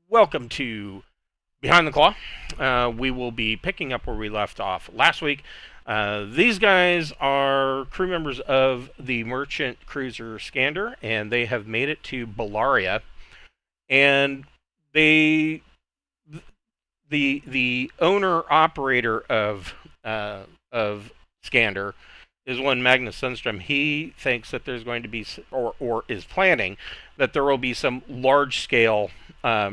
Welcome to Behind the Claw. We will be picking up where we left off last week. These guys are crew members of the merchant cruiser Scander, and they have made it to Bularia. And they, the owner operator of Scander is one Magnus Sundstrom. He thinks that there's going to be, or is planning that there will be some large scale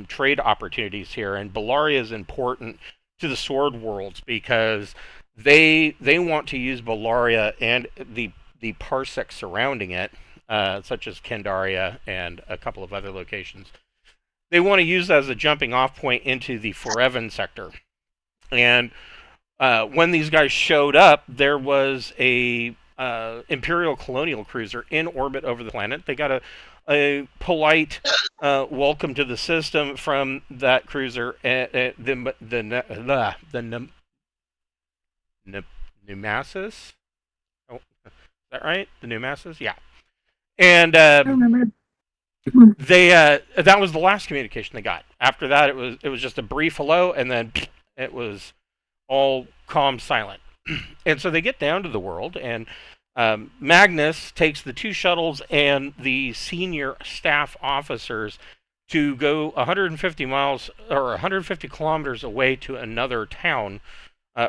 trade opportunities here, and Bularia is important to the sword worlds because they want to use Bularia and the parsec surrounding it, such as Kendaria and a couple of other locations. They want to use that as a jumping off point into the Foreven sector. And when these guys showed up, there was a Imperial colonial cruiser in orbit over the planet. They got a polite welcome to the system from that cruiser. The Pneumasis. Oh, is that right? The Pneumasis, yeah. And I remember. they that was the last communication they got. After that, it was just a brief hello, and then it was all calm, silent. And so they get down to the world, and Magnus takes the two shuttles and the senior staff officers to go 150 miles or 150 kilometers away to another town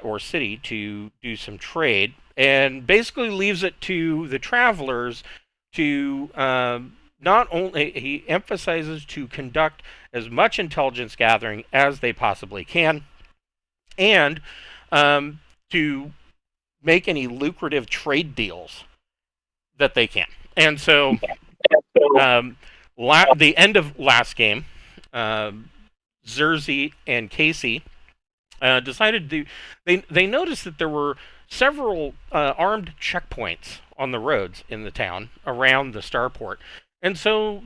or city to do some trade, and basically leaves it to the travelers to not only, he emphasizes, to conduct as much intelligence gathering as they possibly can, and to make any lucrative trade deals that they can. And so, the end of last game, Zerzy and Casey decided to. They noticed that there were several armed checkpoints on the roads in the town around the starport, and so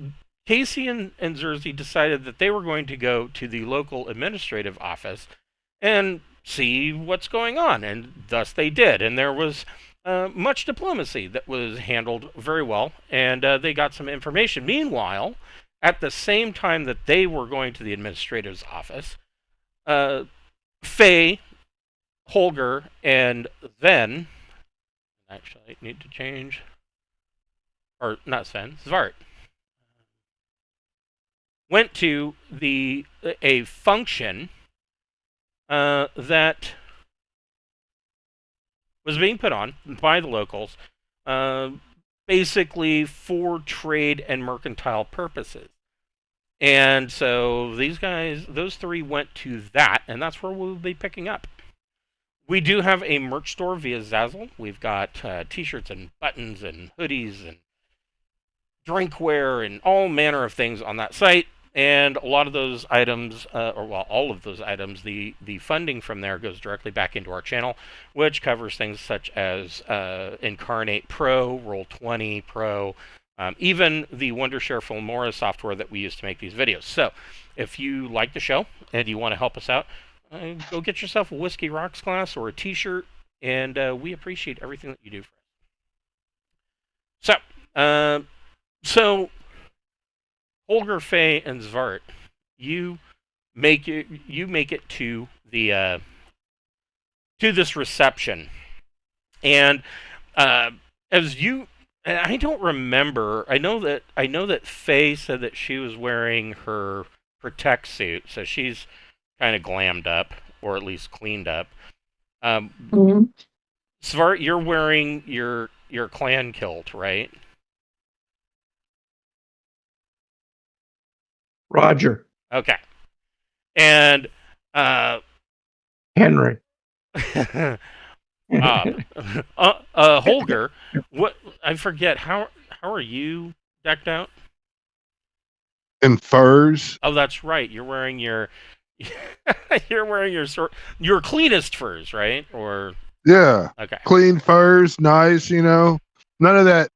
Casey and Zerzy decided that they were going to go to the local administrative office and see what's going on, and thus they did. And there was much diplomacy that was handled very well, and they got some information. Meanwhile, at the same time that they were going to the administrator's office, Faye, Holger, and then, actually, I need to change, or not Sven, Svart, went to a function that was being put on by the locals, basically for trade and mercantile purposes. And so these guys, those three, went to that, and that's where we'll be picking up. We do have a merch store via Zazzle. We've got t-shirts and buttons and hoodies and drinkware and all manner of things on that site. And a lot of those items, all of those items, the funding from there goes directly back into our channel, which covers things such as Incarnate Pro, Roll20 Pro, even the Wondershare Filmora software that we use to make these videos. So, if you like the show and you want to help us out, go get yourself a Whiskey Rocks glass or a t-shirt, and we appreciate everything that you do for us. So, Holger, Faye, and Svart, you make it to the to this reception, and as you, I don't remember. I know that Faye said that she was wearing her protect suit, so she's kind of glammed up, or at least cleaned up. Svart, you're wearing your clan kilt, right? Roger. Okay. And Henry. Holger, what, I forget, how are you decked out? In furs. Oh, that's right. You're wearing your your cleanest furs, right? Or Yeah. okay. Clean furs, nice, None of that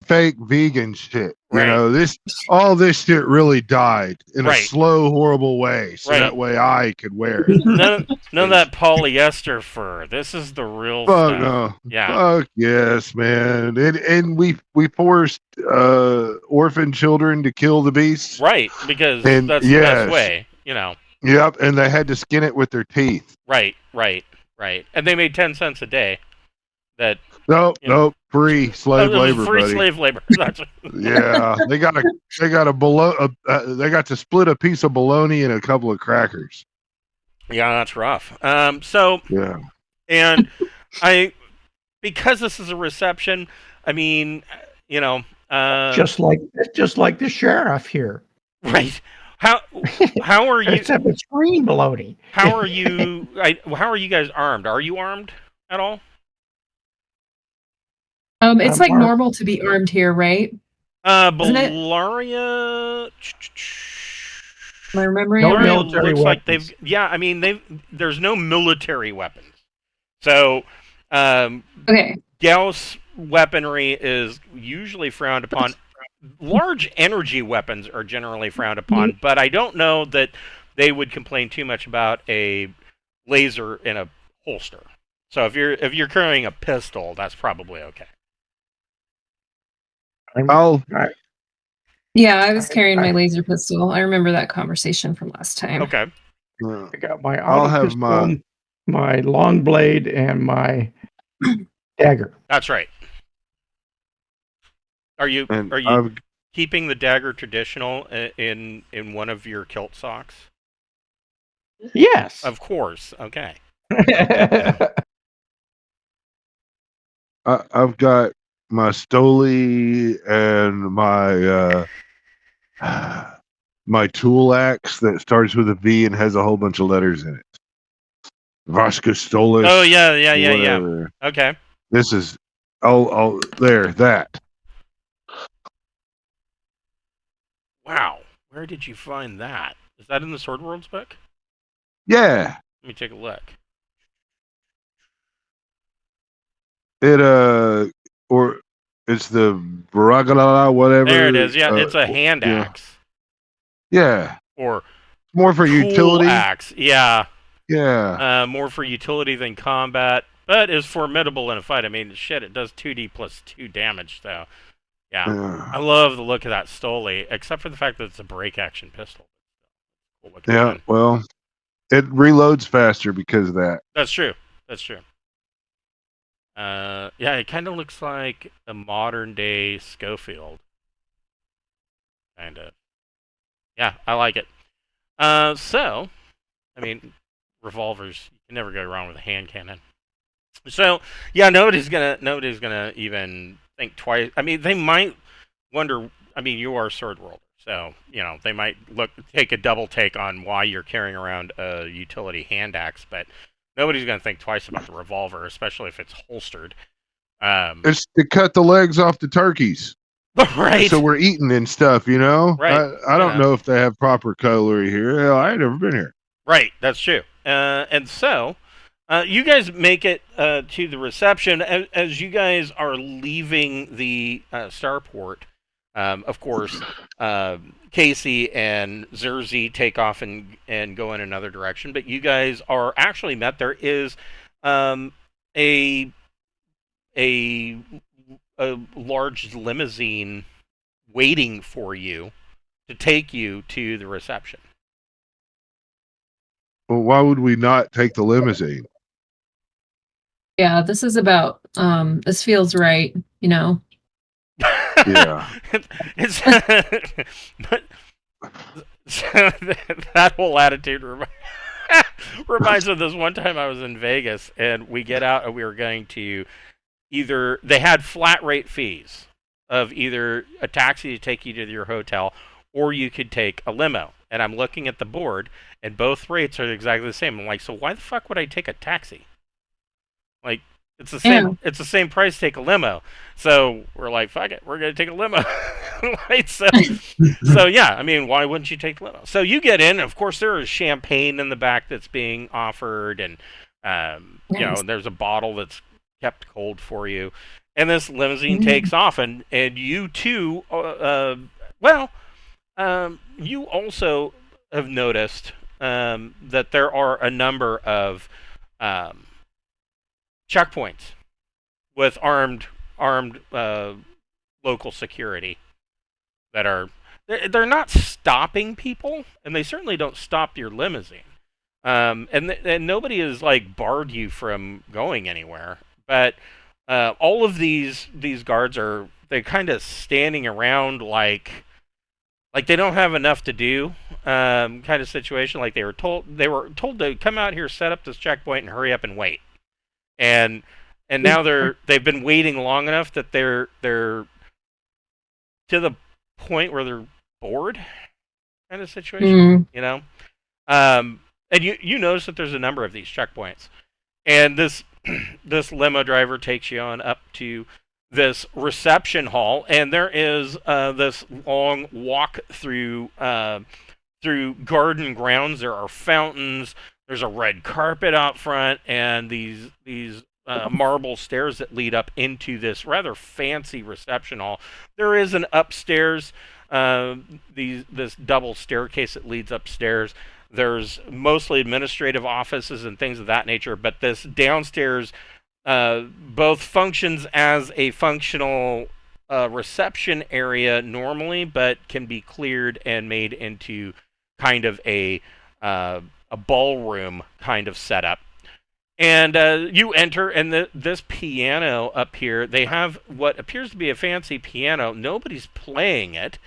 fake vegan shit. You Right. know, all this shit really died in a Right. slow, horrible way, so Right. that way I could wear it. None of that polyester fur. This is the real Fuck stuff. no. Yeah. Fuck yes, man. And we forced orphan children to kill the beast. Right, because And that's the best way, you know. Yep, and they had to skin it with their teeth. Right. And they made 10 cents a day. That Nope, free slave labor, free buddy. slave labor. Yeah, they got to split a piece of bologna and a couple of crackers. Yeah, that's rough. So Yeah, and because this is a reception, I mean, you know, just like the sheriff here. Right. How are you? Except it's green baloney. How are you? How are you guys armed? Are you armed at all? It's like normal to be armed here, right? Bularia. Am I remembering? No right? military looks like weapons. there's no military weapons. So, Okay. Gauss weaponry is usually frowned upon. Large energy weapons are generally frowned upon, but I don't know that they would complain too much about a laser in a holster. So if you're carrying a pistol, that's probably okay. Yeah, I was carrying my laser pistol. I remember that conversation from last time. Okay. I got my I'll have pistol, my long blade, and my dagger. That's right. Are you keeping the dagger traditional in one of your kilt socks? Yes. Of course. Okay. I've got my stoli and my tool axe that starts with a V and has a whole bunch of letters in it. Vasca Stolis. Oh yeah. Okay. This is that. Wow. Where did you find that? Is that in the Sword Worlds book? Yeah. Let me take a look. Or it's the Baragala, whatever. There it is. Yeah, it's a hand axe. Yeah. Or more for utility. Axe. Yeah. Yeah. More for utility than combat, but is formidable in a fight. I mean, shit, it does 2d plus 2 damage, though. Yeah. I love the look of that Stoli, except for the fact that it's a break action pistol. Yeah, well, it reloads faster because of that. That's true. Yeah, it kind of looks like a modern day Schofield. Kind of. Yeah, I like it. So, I mean, revolvers, you can never go wrong with a hand cannon. So, yeah, nobody's gonna even think twice. I mean, they might wonder. I mean, you are Sword World, so you know they might take a double take on why you're carrying around a utility hand axe, but nobody's gonna think twice about the revolver, especially if it's holstered. It's to cut the legs off the turkeys. Right. So we're eating and stuff, you know. Right. I don't know if they have proper cutlery here. Hell, I ain't never been here. Right. That's true. And so. You guys make it to the reception. As you guys are leaving the starport, of course, Casey and Zerzy take off and go in another direction. But you guys are actually met. There is a large limousine waiting for you to take you to the reception. Well, why would we not take the limousine? Yeah, this is about, this feels right, you know? Yeah. It's but so that whole attitude reminds me of this one time I was in Vegas and we get out and we were going to they had flat rate fees of either a taxi to take you to your hotel or you could take a limo. And I'm looking at the board and both rates are exactly the same. I'm like, so why the fuck would I take a taxi? Like, it's the same. Yeah. It's the same price to take a limo. So we're like, fuck it, we're gonna take a limo. Right? So yeah, I mean, why wouldn't you take the limo? So you get in. Of course, there is champagne in the back that's being offered, and you know, there's a bottle that's kept cold for you. And this limousine takes off, and you too, you also have noticed that there are a number of checkpoints with armed local security that are they're not stopping people, and they certainly don't stop your limousine. And nobody has like barred you from going anywhere, but all of these guards they're kind of standing around like they don't have enough to do, kind of situation. Like they were told to come out here, set up this checkpoint, and hurry up and wait. And now they've been waiting long enough that they're to the point where they're bored, kind of situation, you know. And you notice that there's a number of these checkpoints, and this limo driver takes you on up to this reception hall, and there is this long walk through garden grounds. There are fountains. There's a red carpet out front, and these marble stairs that lead up into this rather fancy reception hall. There is an upstairs, this double staircase that leads upstairs. There's mostly administrative offices and things of that nature, but this downstairs both functions as a functional reception area normally, but can be cleared and made into kind of a ballroom kind of setup. And you enter, and this piano up here, they have what appears to be a fancy piano. Nobody's playing it.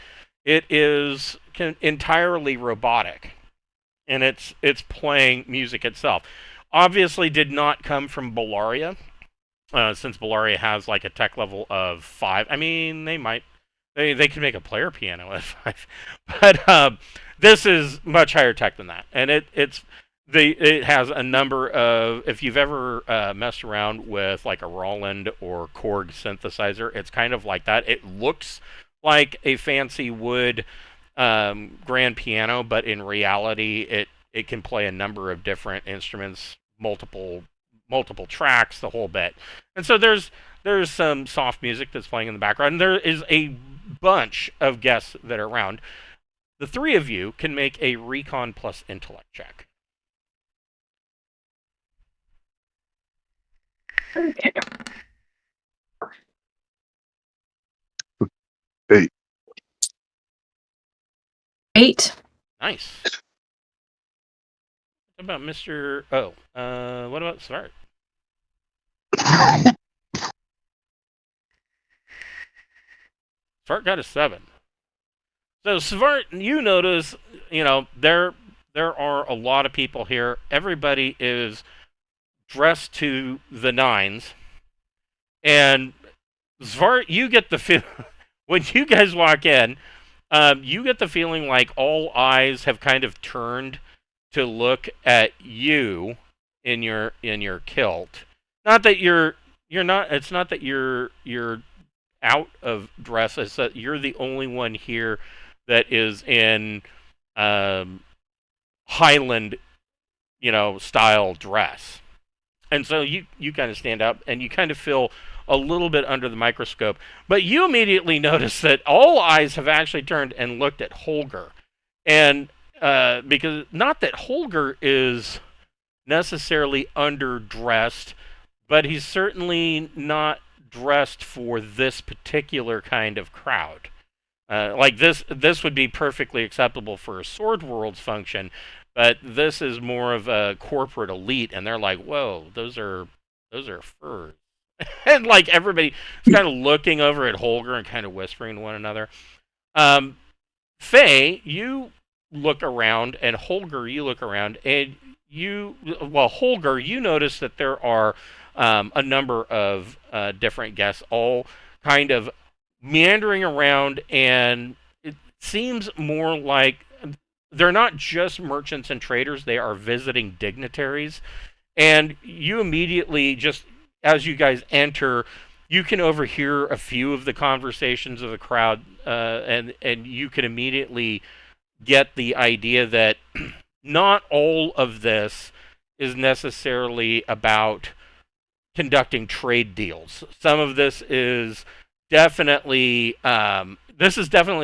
It is entirely robotic, and it's playing music itself. Obviously did not come from Bularia, since Bularia has like a tech level of 5. I mean, they can make a player piano at 5, but this is much higher tech than that, and it has a number of, if you've ever messed around with like a Roland or Korg synthesizer, it's kind of like that. It looks like a fancy wood grand piano, but in reality it can play a number of different instruments, multiple tracks, the whole bit. And so there's some soft music that's playing in the background, and there is a bunch of guests that are around. The three of you can make a recon plus intellect check. Okay. 8. Nice. What about Mr. Oh, what about Svart? Svart got a 7. So Svart, you notice, there are a lot of people here. Everybody is dressed to the nines, and Svart, you get the feel when you guys walk in, you get the feeling like all eyes have kind of turned to look at you in your kilt. Not that you're not. It's not that you're out of dress. It's that you're the only one here that is in Highland, style dress. And so you kind of stand up, and you kind of feel a little bit under the microscope. But you immediately notice that all eyes have actually turned and looked at Holger. And because not that Holger is necessarily underdressed, but he's certainly not dressed for this particular kind of crowd. Like this would be perfectly acceptable for a Sword Worlds function, but this is more of a corporate elite, and they're like, "Whoa, those are furs," and like everybody is kind of looking over at Holger and kind of whispering to one another. Faye, you look around, and Holger, you look around, and Holger, you notice that there are a number of different guests, all kind of meandering around, and it seems more like they're not just merchants and traders, they are visiting dignitaries. And you immediately, just as you guys enter, you can overhear a few of the conversations of the crowd, and you can immediately get the idea that not all of this is necessarily about conducting trade deals. Some of this is definitely a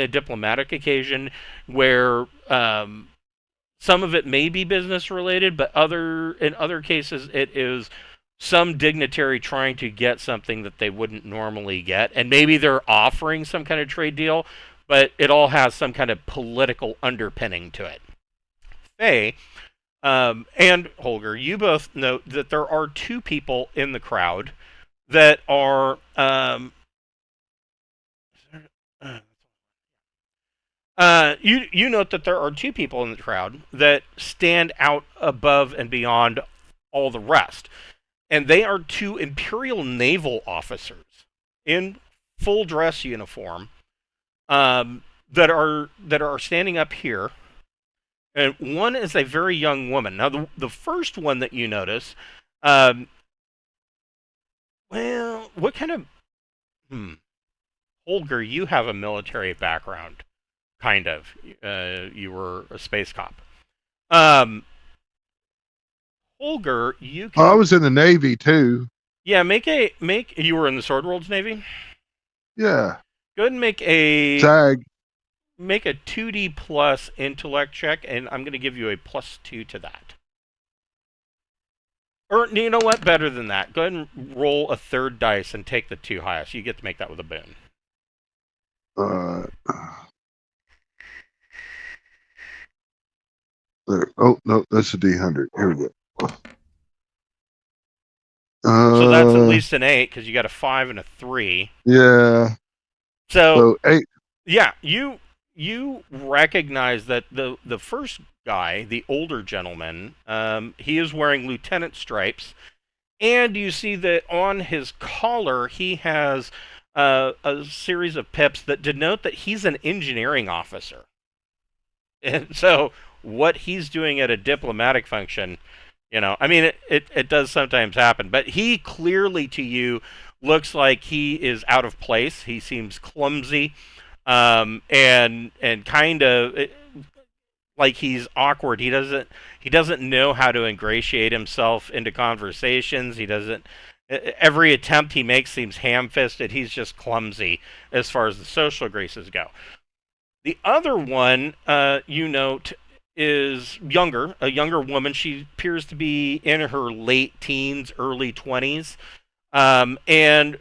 diplomatic occasion where some of it may be business related, but in other cases it is some dignitary trying to get something that they wouldn't normally get, and maybe they're offering some kind of trade deal, but it all has some kind of political underpinning to it. Faye, and Holger, you both note that there are two people in the crowd that are you note that there are two people in the crowd that stand out above and beyond all the rest, and they are two Imperial naval officers in full dress uniform, that are standing up here. And one is a very young woman. Now, the first one that you notice, well, what kind of... Holger, you have a military background, kind of. You were a space cop. Holger, you can... I was in the Navy, too. Yeah, you were in the Sword World's Navy? Yeah. Go ahead and make a... SAG. Make a 2D plus intellect check, and I'm going to give you a +2 to that. Or, you know what? Better than that. Go ahead and roll a third dice and take the 2 highest. You get to make that with a boon. There. Oh, no, that's a D100. Here we go. So that's at least an 8, because you got a 5 and a 3. Yeah. So 8. Yeah, you recognize that the first guy, the older gentleman, he is wearing lieutenant stripes, and you see that on his collar he has a series of pips that denote that he's an engineering officer. And so what he's doing at a diplomatic function, I mean, it does sometimes happen, but he clearly to you looks like he is out of place. He seems clumsy. And kind of like he's awkward. He doesn't know how to ingratiate himself into conversations. Every attempt he makes seems ham-fisted. He's just clumsy as far as the social graces go. The other one, you note, is a younger woman. She appears to be in her late teens, early 20s. And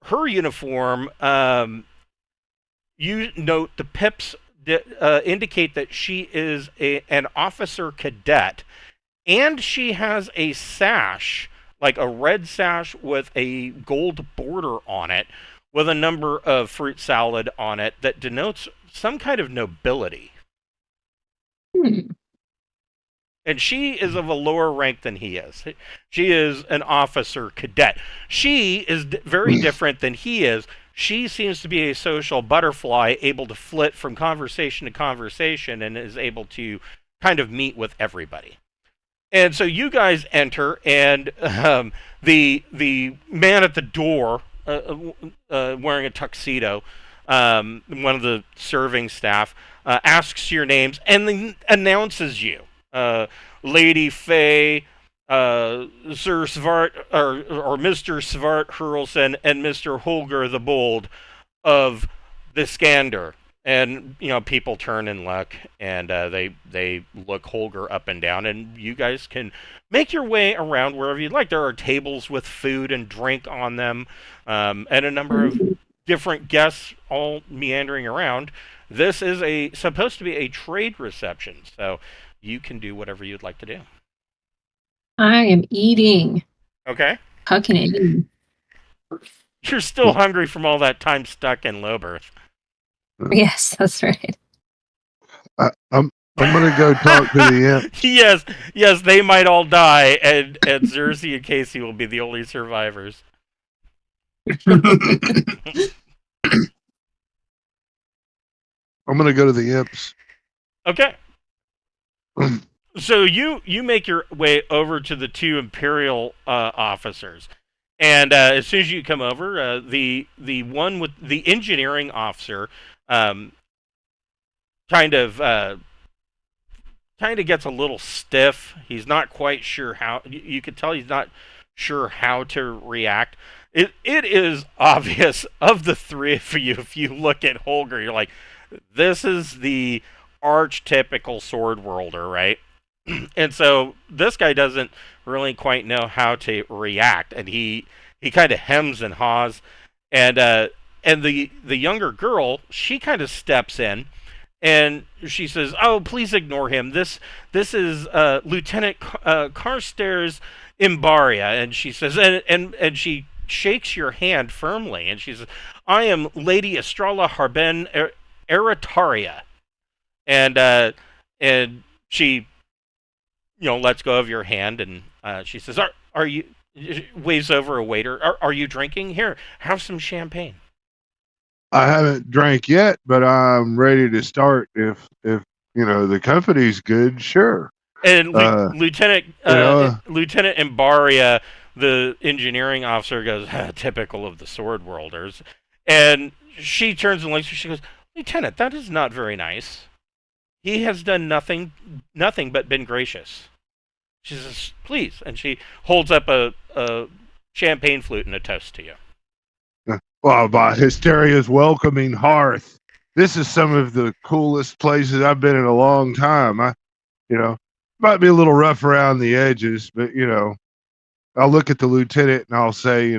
her uniform, you note the pips indicate that she is an officer cadet, and she has a sash, like a red sash with a gold border on it, with a number of fruit salad on it that denotes some kind of nobility. And she is of a lower rank than he is. She is an officer cadet. She is very different than he is. She seems to be a social butterfly, able to flit from conversation to conversation, and is able to kind of meet with everybody. And so you guys enter, and the man at the door, wearing a tuxedo, one of the serving staff, asks your names and then announces you. Lady Faye, Sir Svart, or Mr. Svart Hurlson, and Mr. Holger the Bold of the Skander. And, people turn and look, and they look Holger up and down, and you guys can make your way around wherever you'd like. There are tables with food and drink on them, and a number of different guests all meandering around. This is supposed to be a trade reception, so you can do whatever you'd like to do. I am eating. Okay. Hucking it in. You're still hungry from all that time stuck in Lowbirth. Yes, that's right. I'm gonna go talk to the imp. Yes, they might all die, and Xerxes and Casey will be the only survivors. I'm gonna go to the imps. Okay. So you make your way over to the two Imperial officers, and as soon as you come over, the one with the engineering officer kind of gets a little stiff. He's not quite sure how. You could tell he's not sure how to react. It is obvious of the three of you. If you look at Holger, you're like, this is the archetypical sword worlder, right? And so this guy doesn't really quite know how to react, and he kind of hems and haws, and the younger girl, she kind of steps in, and she says, "Oh, please ignore him. This is Lieutenant Carstairs Imbaria," and she says, and she shakes your hand firmly, and she says, "I am Lady Estrella Harben Eritaria," and she lets go of your hand, and she says, "Are you?" Waves over a waiter. Are you drinking? Here, have some champagne. I haven't drank yet, but I'm ready to start. If the company's good, sure. And Lieutenant Imbaria, the engineering officer, goes, "Typical of the sword worlders," and she turns and looks. She goes, "Lieutenant, that is not very nice. He has done nothing but been gracious." She says, "Please," and she holds up a champagne flute and a toast to you. Well, by Hysteria's welcoming hearth, this is some of the coolest places I've been in a long time. Might be a little rough around the edges, but I'll look at the lieutenant and I'll say,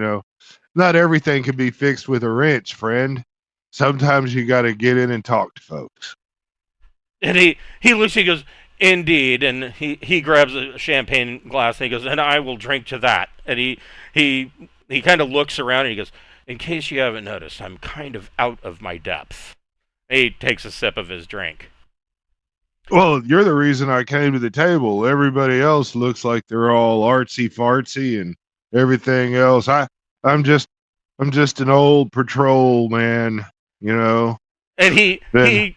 not everything can be fixed with a wrench, friend. Sometimes you got to get in and talk to folks. And he looks, he goes, "Indeed," and he grabs a champagne glass and he goes, "And I will drink to that." And he kind of looks around and he goes, "In case you haven't noticed, I'm kind of out of my depth." He takes a sip of his drink. Well, you're the reason I came to the table. Everybody else looks like they're all artsy fartsy and everything else. I'm just an old patrol man, And he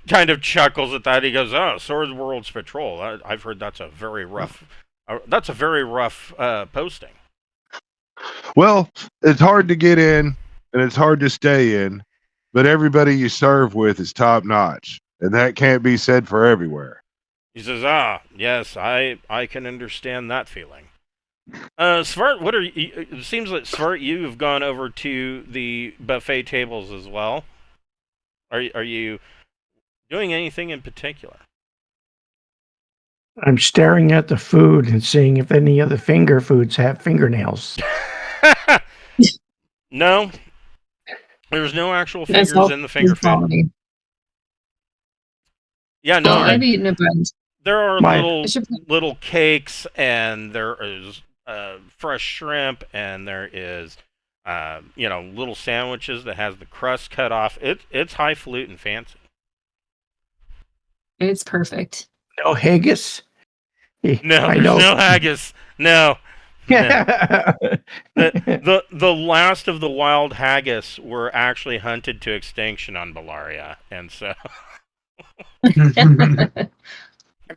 kind of chuckles at that. He goes, "Oh, Sword World's Patrol. I've heard that's a very rough posting." Well, it's hard to get in and it's hard to stay in, but everybody you serve with is top notch, and that can't be said for everywhere. He says, "Yes, I can understand that feeling." Svart, it seems like Svart, you've gone over to the buffet tables as well. Are you doing anything in particular? I'm staring at the food and seeing if any of the finger foods have fingernails. No, there's no actual fingers in the finger food. Yeah, no. I've eaten a bunch. There are little cakes, and there is fresh shrimp, and there is little sandwiches that has the crust cut off. It's highfalutin fancy. It's perfect. No haggis. No, there's no haggis. No. The last of the wild haggis were actually hunted to extinction on Bularia, and so. Have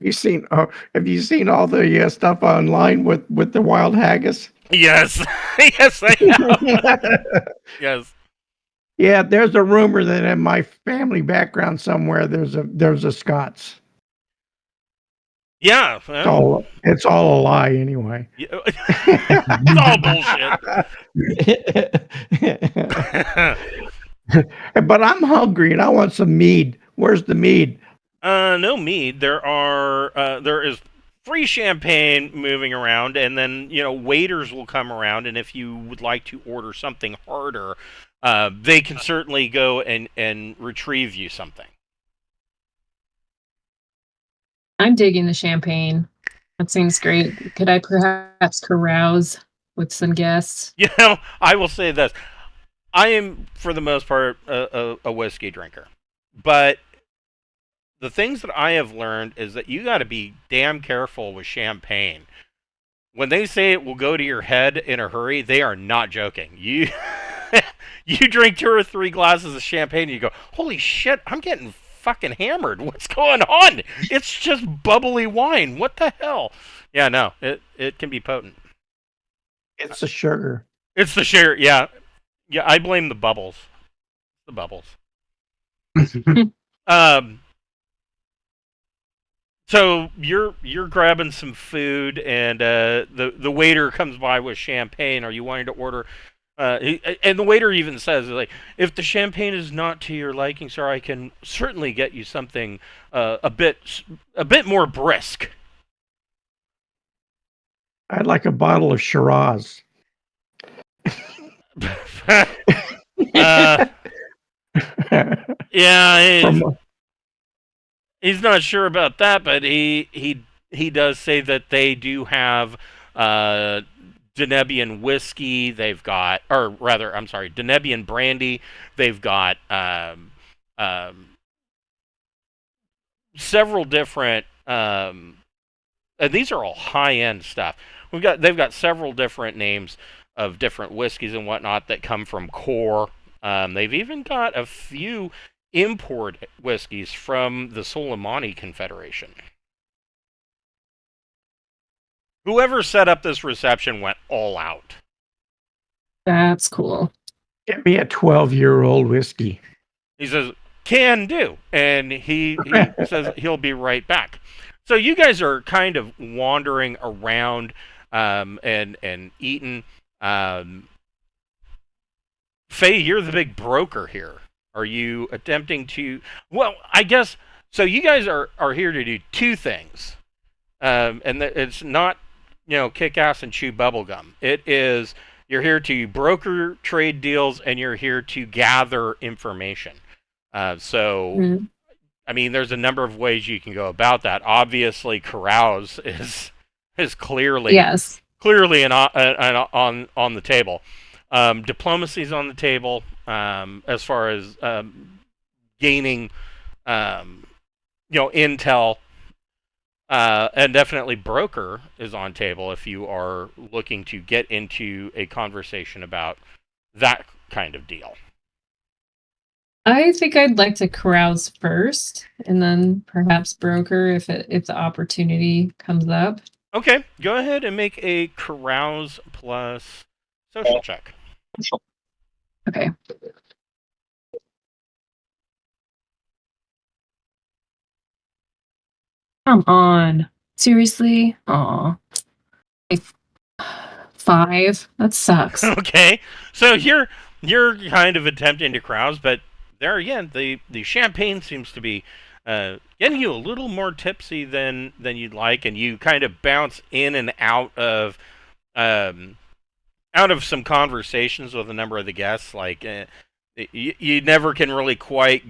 you seen all the stuff online with the wild haggis? Yes, yes, I have. Yes. Yeah, there's a rumor that in my family background somewhere there's a Scots. Yeah, it's all a lie anyway. It's all bullshit. But I'm hungry and I want some mead. Where's the mead? No mead. There is free champagne moving around, and then waiters will come around, and if you would like to order something harder, they can certainly go and retrieve you something. I'm digging the champagne. That seems great. Could I perhaps carouse with some guests? I will say this. I am, for the most part, a whiskey drinker. But the things that I have learned is that you got to be damn careful with champagne. When they say it will go to your head in a hurry, they are not joking. You drink 2 or 3 glasses of champagne and you go, "Holy shit, I'm getting fucking hammered. What's going on? It's just bubbly wine. What the hell?" Yeah, no, it can be potent. It's the sugar. It's the sugar, yeah. Yeah, I blame the bubbles. The bubbles. So you're grabbing some food, and the waiter comes by with champagne. Are you wanting to order? And the waiter even says, like, if the champagne is not to your liking, sir, I can certainly get you something a bit more brisk. I'd like a bottle of Shiraz. uh, yeah, From, he's not sure about that, but he does say that they do have Danubian whiskey. They've got, or rather, I'm sorry, Danubian brandy. They've got several different, and these are all high end stuff. They've got several different names of different whiskeys and whatnot that come from core. They've even got a few import whiskeys from the Soleimani Confederation. Whoever set up this reception went all out. That's cool. get me a 12-year-old whiskey. He says, can do. And he says he'll be right back. So you guys are kind of wandering around and eating. Faye, you're the big broker here. Are you attempting to... Well, I guess... So you guys are here to do two things. And it's not, kick ass and chew bubblegum. It is, you're here to broker trade deals, and you're here to gather information. So, I mean, there's a number of ways you can go about that. Obviously, carouse is clearly on the table. Diplomacy's on the table as far as gaining, intel. And definitely broker is on table if you are looking to get into a conversation about that kind of deal. I think I'd like to carouse first, and then perhaps broker if the opportunity comes up. Okay, go ahead and make a carouse plus social check. Okay. Come on. Seriously? Aw. 5. That sucks. Okay, so you're kind of attempting to carouse, but there again, the champagne seems to be getting you a little more tipsy than you'd like, and you kind of bounce in and out of some conversations with a number of the guests. Like you never can really quite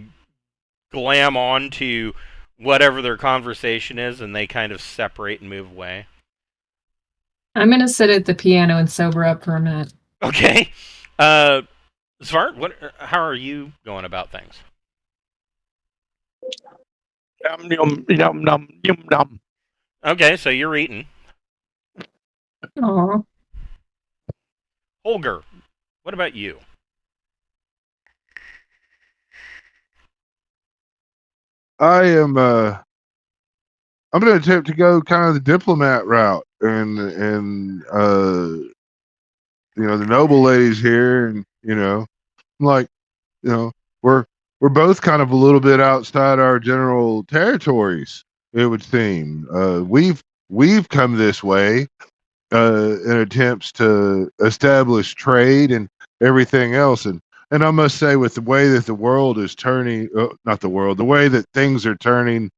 glam on to whatever their conversation is, and they kind of separate and move away. I'm gonna sit at the piano and sober up for a minute. Okay. Svart, how are you going about things? Yum, yum, yum, yum, yum, yum. Okay, so you're eating. Aw. Holger, what about you? I'm going to attempt to go kind of the diplomat route, and the noble ladies here, and like, we're both kind of a little bit outside our general territories, it would seem. We've come this way in attempts to establish trade and everything else, and I must say, with the way that the world is turning, the way that things are turning,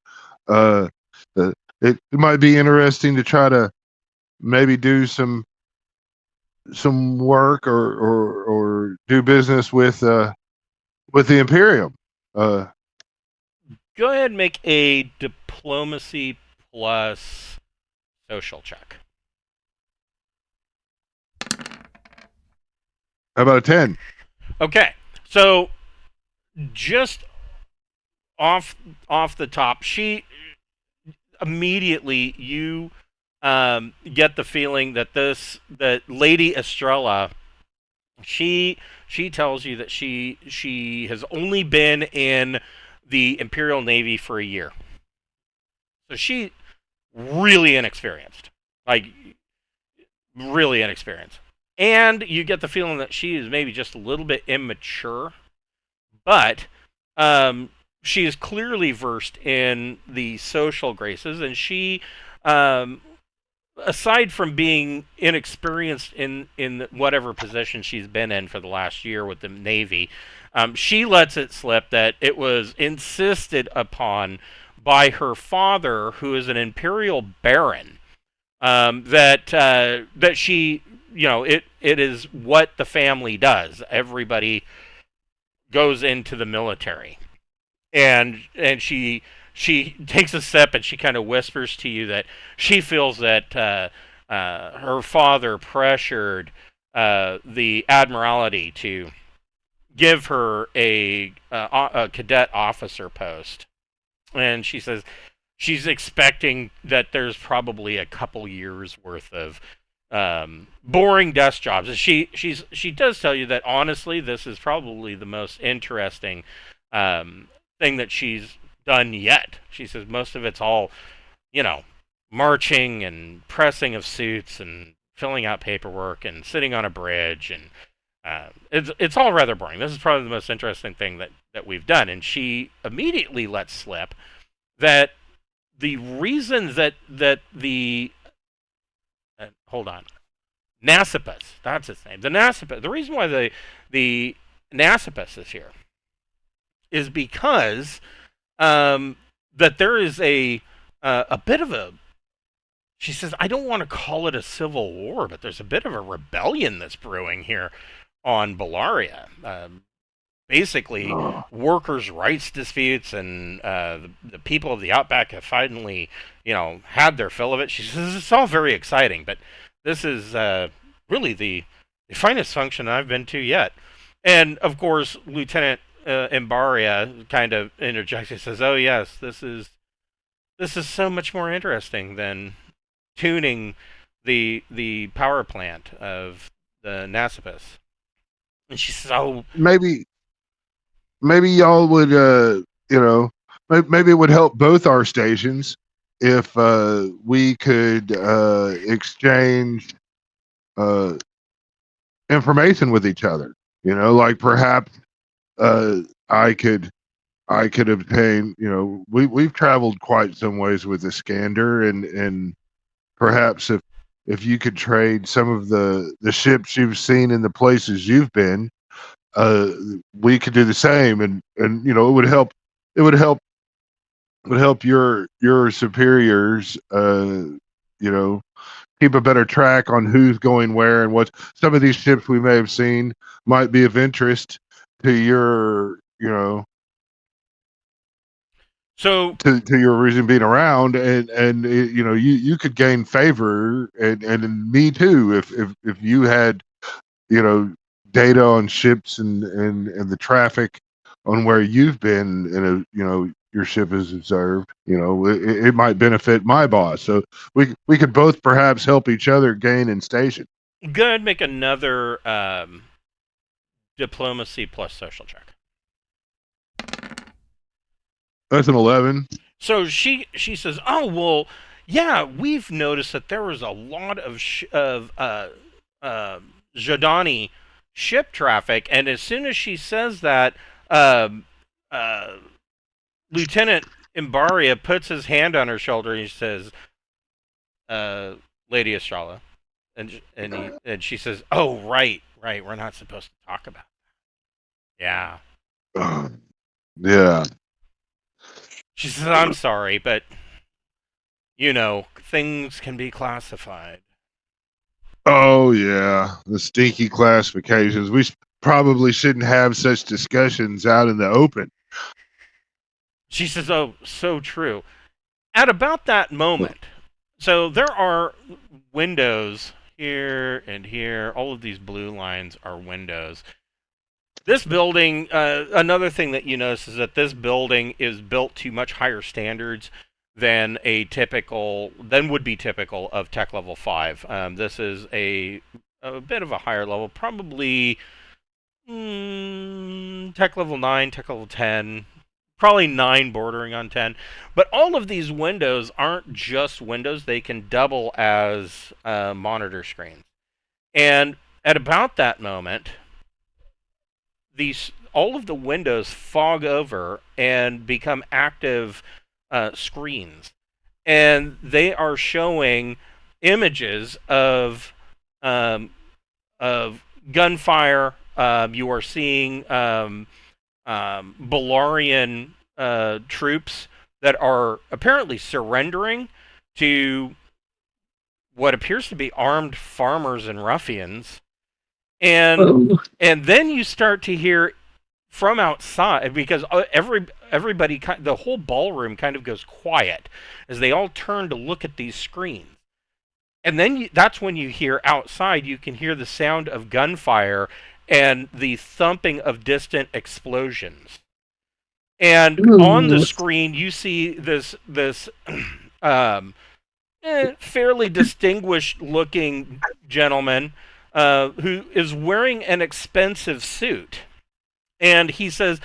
it might be interesting to try to maybe do some work or do business with the Imperium. Go ahead and make a diplomacy plus social check. How about a 10? Okay, so just off the top, she immediately you get the feeling that Lady Estrella, she tells you that she has only been in the Imperial Navy for a year, so she really inexperienced, like really inexperienced. And you get the feeling that she is maybe just a little bit immature, but she is clearly versed in the social graces, and she, um, aside from being inexperienced in whatever position she's been in for the last year with the Navy, she lets it slip that it was insisted upon by her father, who is an imperial baron, that she, it is what the family does. Everybody goes into the military, and she takes a sip and she kind of whispers to you that she feels that her father pressured the admiralty to give her a cadet officer post, and she says she's expecting that there's probably a couple years worth of boring desk jobs. And she does tell you that honestly, this is probably the most interesting thing that she's done yet. She says most of it's all, marching and pressing of suits and filling out paperwork and sitting on a bridge, and it's all rather boring. This is probably the most interesting thing that we've done. And she immediately lets slip that the reason that the hold on, Nassipus, that's his name. The reason why the Nassipus is here is because that there is a bit of a. She says, I don't want to call it a civil war, but there's a bit of a rebellion that's brewing here on Bularia. Basically, workers' rights disputes, and the people of the outback have finally, had their fill of it. She says it's all very exciting, but this is really the finest function I've been to yet. And of course, Lieutenant Imbaria kind of interjects. He says, "Oh yes, this is so much more interesting than tuning the power plant of the Nassipus." And she says, "Oh, maybe y'all would, maybe it would help both our stations if we could exchange information with each other. Like perhaps I could obtain. We've traveled quite some ways with the Scander, and perhaps if you could trade some of the ships you've seen in the places you've been, we could do the same, and it would help your superiors, keep a better track on who's going where, and what some of these ships we may have seen might be of interest to your, so to your reason being around, and you could gain favor, and me too, if you had, data on ships and the traffic on where you've been, and your ship is observed. It might benefit my boss. So we could both perhaps help each other gain in station. go ahead and make another diplomacy plus social check." That's an 11. So she says, "Oh well, yeah, we've noticed that there was a lot of Jadani ship traffic." And as soon as she says that, Lieutenant Imbaria puts his hand on her shoulder and he says, "Lady Estrella," and she says, "Oh right, we're not supposed to talk about that." Yeah. Yeah. She says, "I'm sorry, but things can be classified." Oh yeah, the stinky classifications. We probably shouldn't have such discussions out in the open. She says, "Oh, so true." At about that moment, so there are windows here and here. All of these blue lines are windows. This building, another thing that you notice is that this building is built to much higher standards than would be typical of Tech Level 5. This is a bit of a higher level, probably Tech Level 9, Tech Level 10, probably 9 bordering on 10. But all of these windows aren't just windows, they can double as monitor screens. And at about that moment, all of the windows fog over and become active screens, and they are showing images of gunfire. You are seeing Ballarian troops that are apparently surrendering to what appears to be armed farmers and ruffians. And then you start to hear from outside, because everybody, the whole ballroom kind of goes quiet as they all turn to look at these screens. And then that's when you hear outside, you can hear the sound of gunfire and the thumping of distant explosions. And on the screen, you see this fairly distinguished-looking gentleman who is wearing an expensive suit. And he says,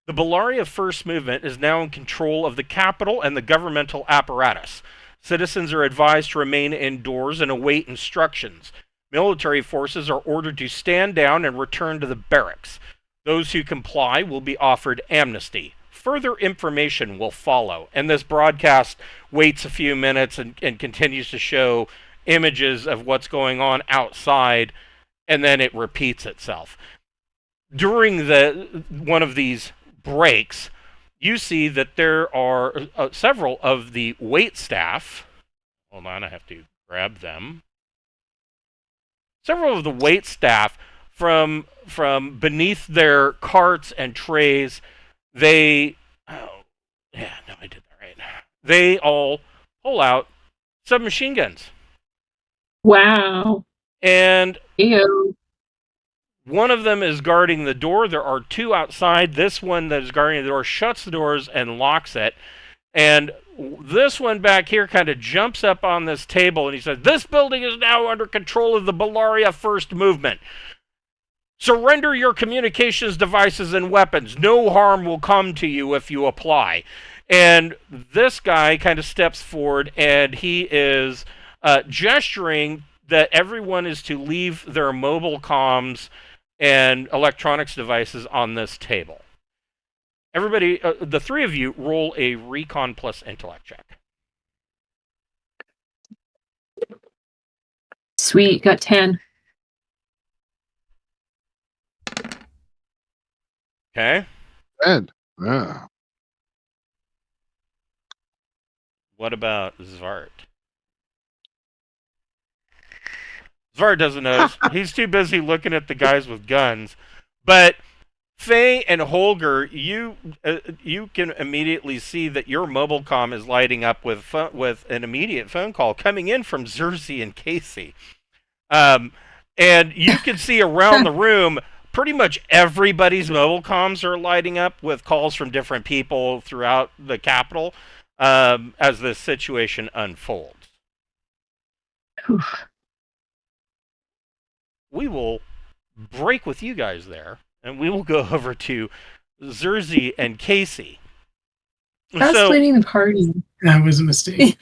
the Bularia First Movement is now in control of the capital and the governmental apparatus. Citizens are advised to remain indoors and await instructions. Military forces are ordered to stand down and return to the barracks. Those who comply will be offered amnesty. Further information will follow. And this broadcast waits a few minutes and continues to show images of what's going on outside, and then it repeats itself. During one of these breaks, you see that there are several of the wait staff. Hold on, I have to grab them. Several of the wait staff from beneath their carts and trays, they all pull out submachine guns. Wow. And ew. One of them is guarding the door. There are two outside. This one that is guarding the door shuts the doors and locks it. And this one back here kind of jumps up on this table and he says, "This building is now under control of the Bularia First Movement. Surrender your communications devices and weapons. No harm will come to you if you apply." And this guy kind of steps forward and he is gesturing that everyone is to leave their mobile comms and electronics devices on this table. Everybody, the three of you, roll a recon plus intellect check. Sweet, got 10. Okay. And yeah. What about Svart? Svart doesn't notice. He's too busy looking at the guys with guns. But Faye and Holger, you can immediately see that your mobile comm is lighting up with an immediate phone call coming in from Xerxes and Casey. And you can see around the room, pretty much everybody's mobile comms are lighting up with calls from different people throughout the capital as this situation unfolds. We will break with you guys there, and we will go over to Xerxes and Casey. I was planning the party. That was a mistake.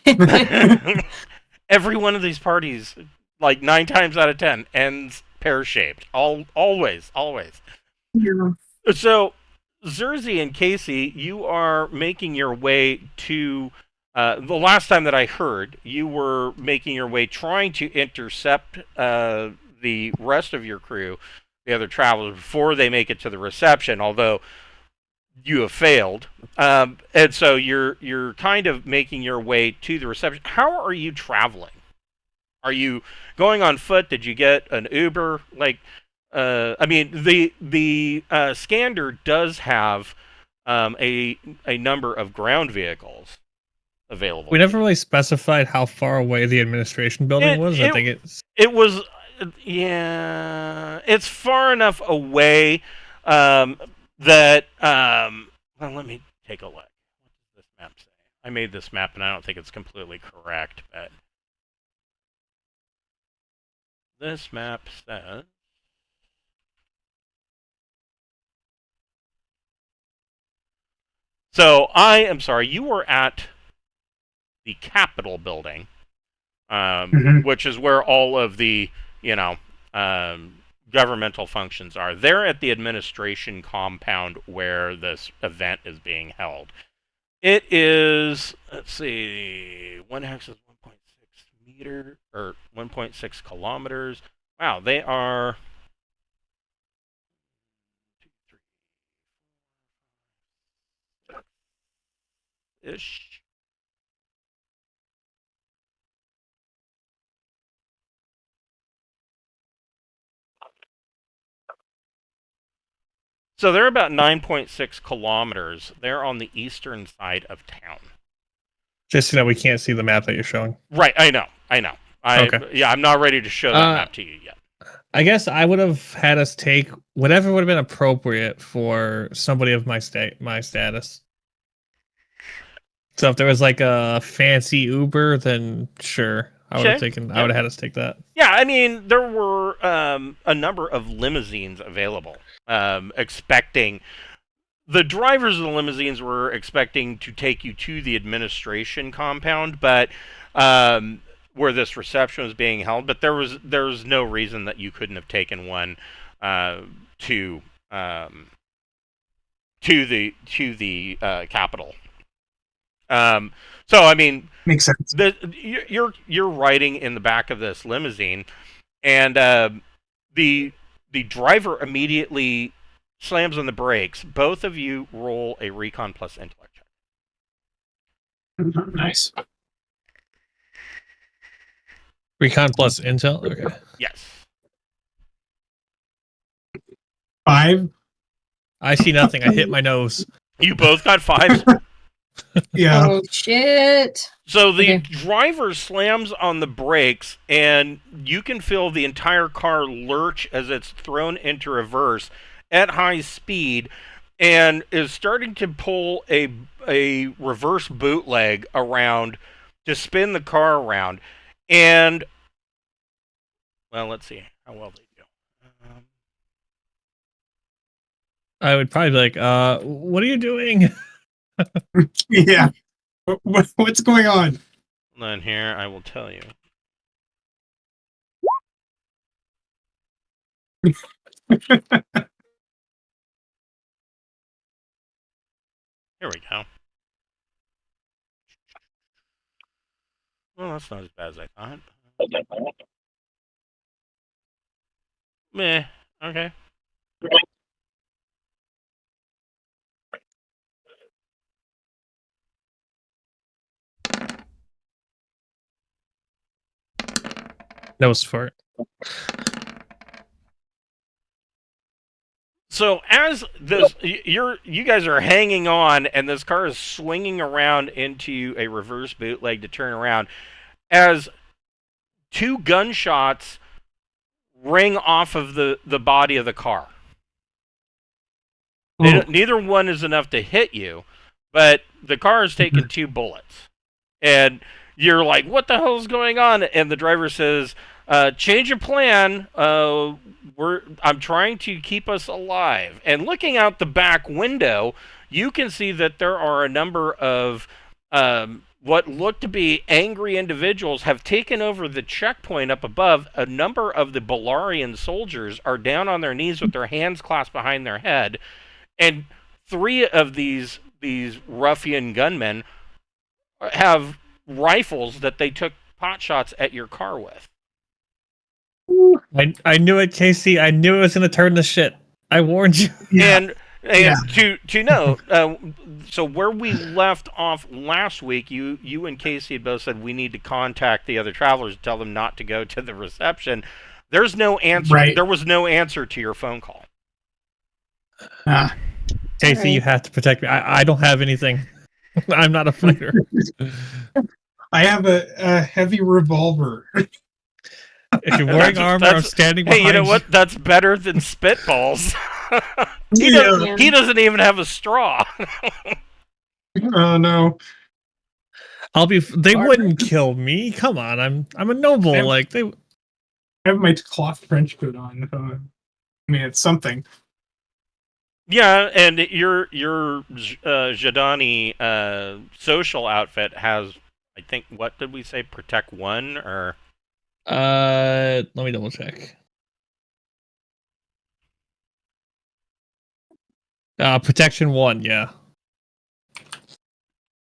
Every one of these parties, like 9 times out of 10, ends pear-shaped. Always. Yeah. So, Xerxes and Casey, you are making your way to... the last time that I heard, you were making your way trying to intercept the rest of your crew, the other travelers, before they make it to the reception, although you have failed. And so you're kind of making your way to the reception. How are you traveling? Are you going on foot? Did you get an Uber? I mean, the Scander does have a number of ground vehicles available. We never really specified how far away the administration building was. I think it was. Yeah, it's far enough away that. Well, let me take a look. What does this map say? I made this map, and I don't think it's completely correct, but this map says. So I am sorry. You were at the Capitol building, which is where all of the governmental functions are. They're at the administration compound where this event is being held. It is, let's see, 1 hex is 1.6 meter, or 1.6 kilometers. Wow, they are 2, 3 ish. So they're about 9.6 kilometers. They're on the eastern side of town. Just so that we can't see the map that you're showing. Right, I know. Okay. Yeah, I'm not ready to show that map to you yet. I guess I would have had us take whatever would have been appropriate for somebody of my status. So if there was like a fancy Uber, then sure, I would have taken. I would have had us take that. Yeah, I mean there were a number of limousines available, expecting. The drivers of the limousines were expecting to take you to the administration compound, but where this reception was being held. But there was no reason that you couldn't have taken one to the capital. So I mean, makes sense. You're riding in the back of this limousine, and the driver immediately slams on the brakes. Both of you roll a recon plus intellect check. Nice. Recon plus intel. Okay. Yes. 5. I see nothing. I hit my nose. You both got 5s. Yeah. Oh shit! So the Okay. driver slams on the brakes, and you can feel the entire car lurch as it's thrown into reverse at high speed, and is starting to pull a reverse bootleg around to spin the car around. And well, let's see how well they do. I would probably be like, what are you doing? Yeah. What's going on? Then here I will tell you. Here we go. Well, that's not as bad as I thought. Meh. Okay. That was Svart. So as this, you guys are hanging on, and this car is swinging around into a reverse bootleg to turn around, as 2 gunshots ring off of the body of the car. Neither one is enough to hit you, but the car has taken 2 bullets, and you're like, "What the hell is going on?" And the driver says, "Change of plan. I'm trying to keep us alive." And looking out the back window, you can see that there are a number of what look to be angry individuals have taken over the checkpoint up above. A number of the Bularian soldiers are down on their knees with their hands clasped behind their head, and 3 of these ruffian gunmen have rifles that they took pot shots at your car with. I knew it, Casey. I knew it was going to turn to shit. I warned you. Yeah. And to know, so where we left off last week, you and Casey had both said we need to contact the other travelers and tell them not to go to the reception. There's no answer. Right. There was no answer to your phone call. Casey, Alright. you have to protect me. I don't have anything. I'm not a fighter. I have a heavy revolver. If you're wearing armor, I'm standing behind Hey, you know what? That's better than spitballs. he Yeah. doesn't even have a straw. Oh no. They wouldn't kill me. Come on, I'm a noble. I'm- Like they. I have my cloth trench coat on. I mean, it's something. Yeah, and your Jadani social outfit has, I think, what did we say? Protect 1 or? Let me double check. Protection 1, yeah.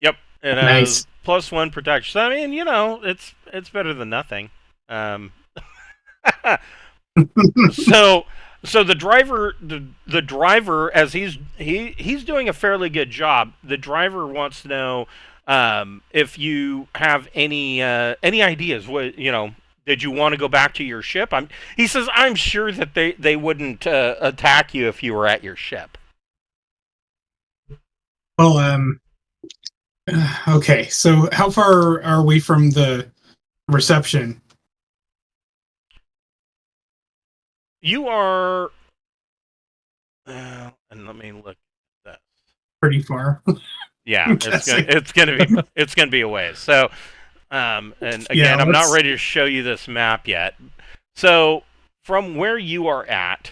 Yep, it Nice. has +1 protection. So, I mean, it's better than nothing. Um, so the driver, as he's doing a fairly good job. The driver wants to know if you have any ideas. What did you want to go back to your ship? He says, I'm sure that they wouldn't attack you if you were at your ship. Well, okay. So how far are we from the reception? You are, and let me look at that. Pretty far. Yeah, I'm guessing. it's gonna be a ways. So, and again, Yeah, I'm not let's- ready to show you this map yet. So, from where you are at,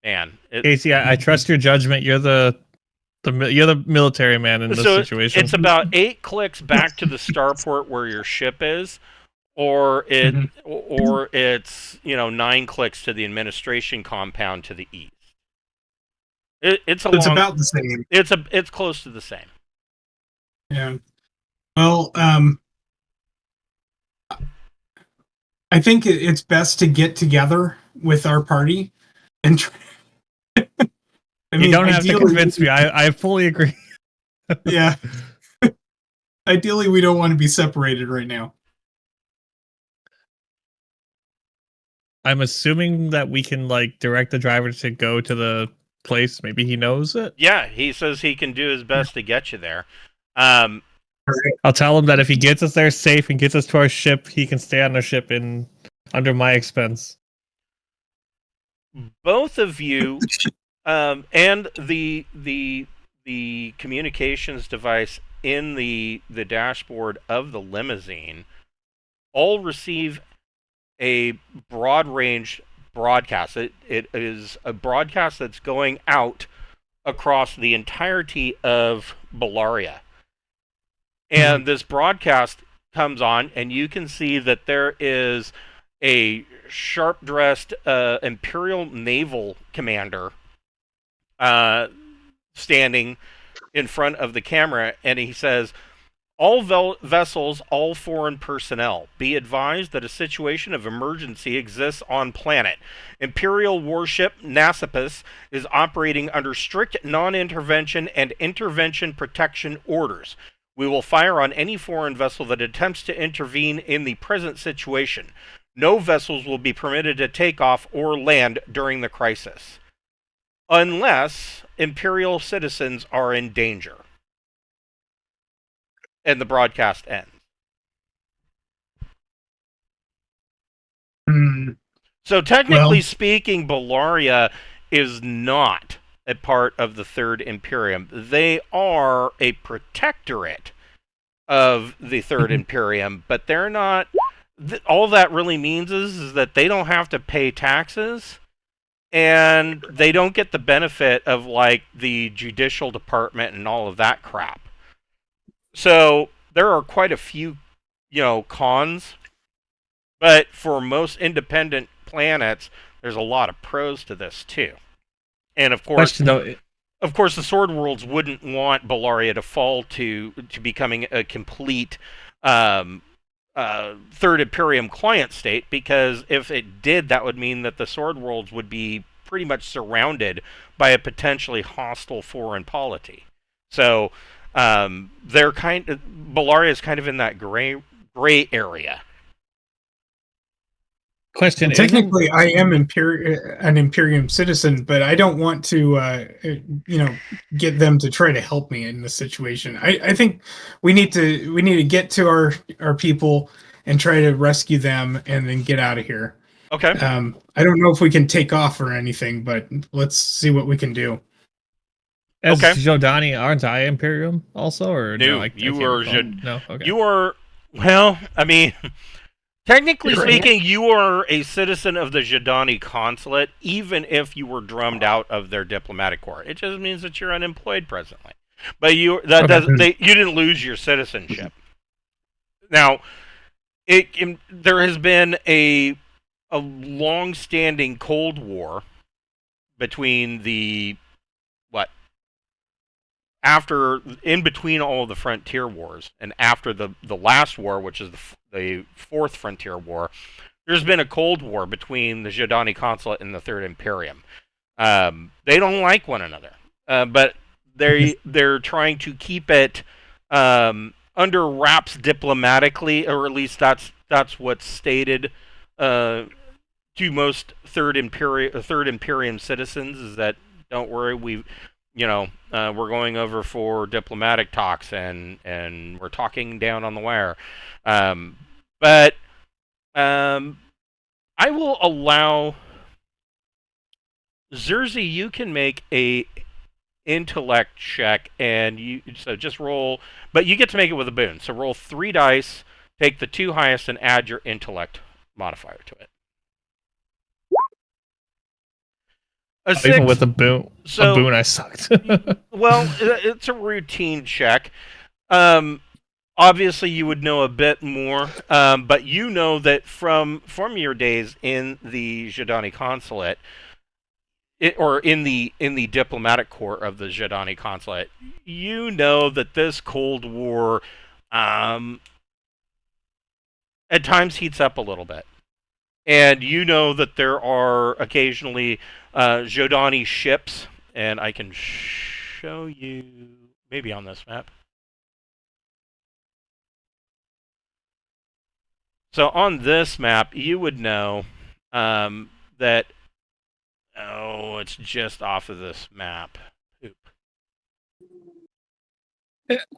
man, Casey, I trust your judgment. You're the military man in this so situation. it's about 8 clicks back to the starport where your ship is, or Mhm. it's 9 clicks to the administration compound to the east. It's It's about the same. it's close to the same. Yeah. Well, I think it's best to get together with our party and try. You don't have to convince me. I fully agree. Yeah. Ideally, we don't want to be separated right now. I'm assuming that we can direct the driver to go to the place. Maybe he knows it. Yeah, he says he can do his best to get you there. I'll tell him that if he gets us there safe and gets us to our ship, he can stay on our ship under my expense. Both of you, and the communications device in the dashboard of the limousine, all receive a broad range broadcast. It is a broadcast that's going out across the entirety of Bularia. And this broadcast comes on, and you can see that there is a sharp-dressed Imperial Naval commander standing in front of the camera, and he says, all vessels, all foreign personnel, be advised that a situation of emergency exists on planet. Imperial warship Nassipus is operating under strict non-intervention and intervention protection orders. We will fire on any foreign vessel that attempts to intervene in the present situation. No vessels will be permitted to take off or land during the crisis, unless Imperial citizens are in danger. And the broadcast ends. So technically speaking, Bularia is not a part of the Third Imperium. They are a protectorate of the Third Imperium, but they're not. All that really means is that they don't have to pay taxes, and they don't get the benefit of the judicial department and all of that crap. So there are quite a few, cons, but for most independent planets, there's a lot of pros to this too. And of course, the Sword Worlds wouldn't want Bularia to fall to becoming a complete Third Imperium client state, because if it did, that would mean that the Sword Worlds would be pretty much surrounded by a potentially hostile foreign polity. So Bularia is kind of in that gray area. Question: Technically, I am an Imperium citizen, but I don't want to, get them to try to help me in this situation. I think we need to get to our people and try to rescue them and then get out of here. Okay. I don't know if we can take off or anything, but let's see what we can do. As Jodani, aren't I Imperium also, or no? I You are no. Okay. You are. Well, I mean, technically speaking, you are a citizen of the Jodani consulate, even if you were drummed out of their diplomatic corps. It just means that you're unemployed presently, but you didn't lose your citizenship. Now, There has been a long-standing Cold War between the in between all of the frontier wars and after the last war, which is the fourth frontier war. There's been a Cold War between the Jordani Consulate and the Third Imperium. They don't like one another, but they're trying to keep it under wraps diplomatically, or at least that's what's stated to most Third Imperium citizens, is that don't worry, we're going over for diplomatic talks and we're talking down on the wire. But I will allow Zerzi, you can make a intellect check, and so just roll, but you get to make it with a boon. So roll 3 dice, take the 2 highest, and add your intellect modifier to it. A 6, even with a boon, I sucked. Well, it's a routine check. Obviously, you would know a bit more, but you know that from your days in the Jordani Consulate, or in the diplomatic corps of the Jordani Consulate, you know that this Cold War at times heats up a little bit. And you know that there are occasionally Jordani ships, and I can show you maybe on this map. So on this map, you would know that. Oh, it's just off of this map. Oop.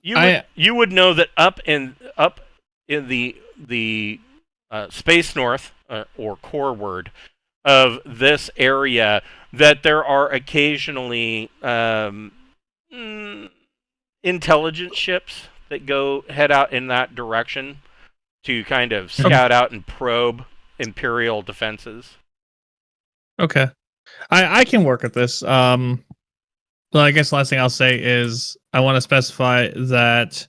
You would know that up in the space north, or coreward of this area, that there are occasionally intelligence ships that head out in that direction to kind of scout out and probe Imperial defenses. Okay. I can work with this. Well, I guess the last thing I'll say is I want to specify that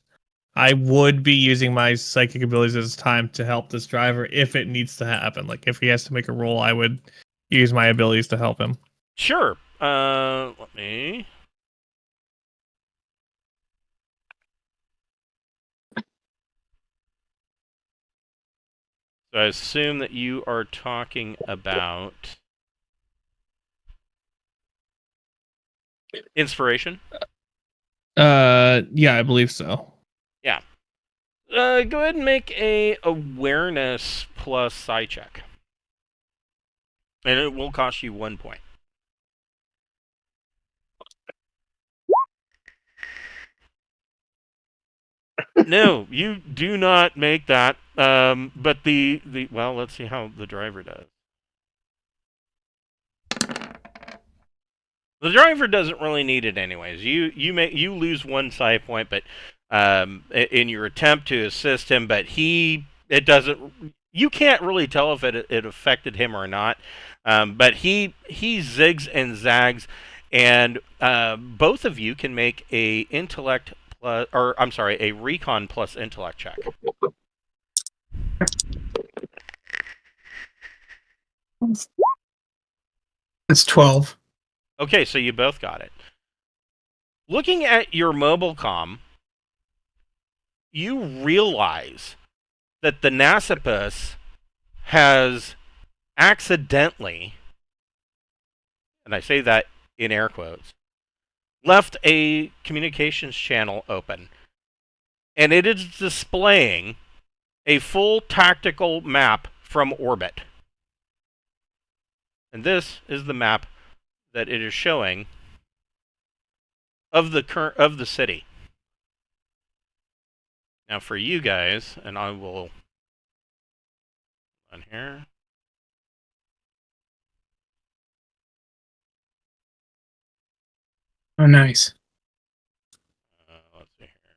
I would be using my psychic abilities as time to help this driver if it needs to happen. Like, if he has to make a roll, I would use my abilities to help him. Sure. Let me... So I assume that you are talking about inspiration? Yeah, I believe so. Yeah. Go ahead and make a awareness plus psi check. And it will cost you 1 point. No, you do not make that. But well, let's see how the driver does. The driver doesn't really need it anyways. You lose 1 psi point, but in your attempt to assist him, but it doesn't. You can't really tell if it affected him or not. But he zigs and zags, and both of you can make a intellect plus, or I'm sorry, a recon plus intellect check. It's 12. Okay, so you both got it. Looking at your mobile comm, you realize that the Nasipus has accidentally, and I say that in air quotes, left a communications channel open. And it is displaying a full tactical map from orbit. And this is the map that it is showing of the city. Now for you guys, and I will on here. Oh, nice. Let's see here.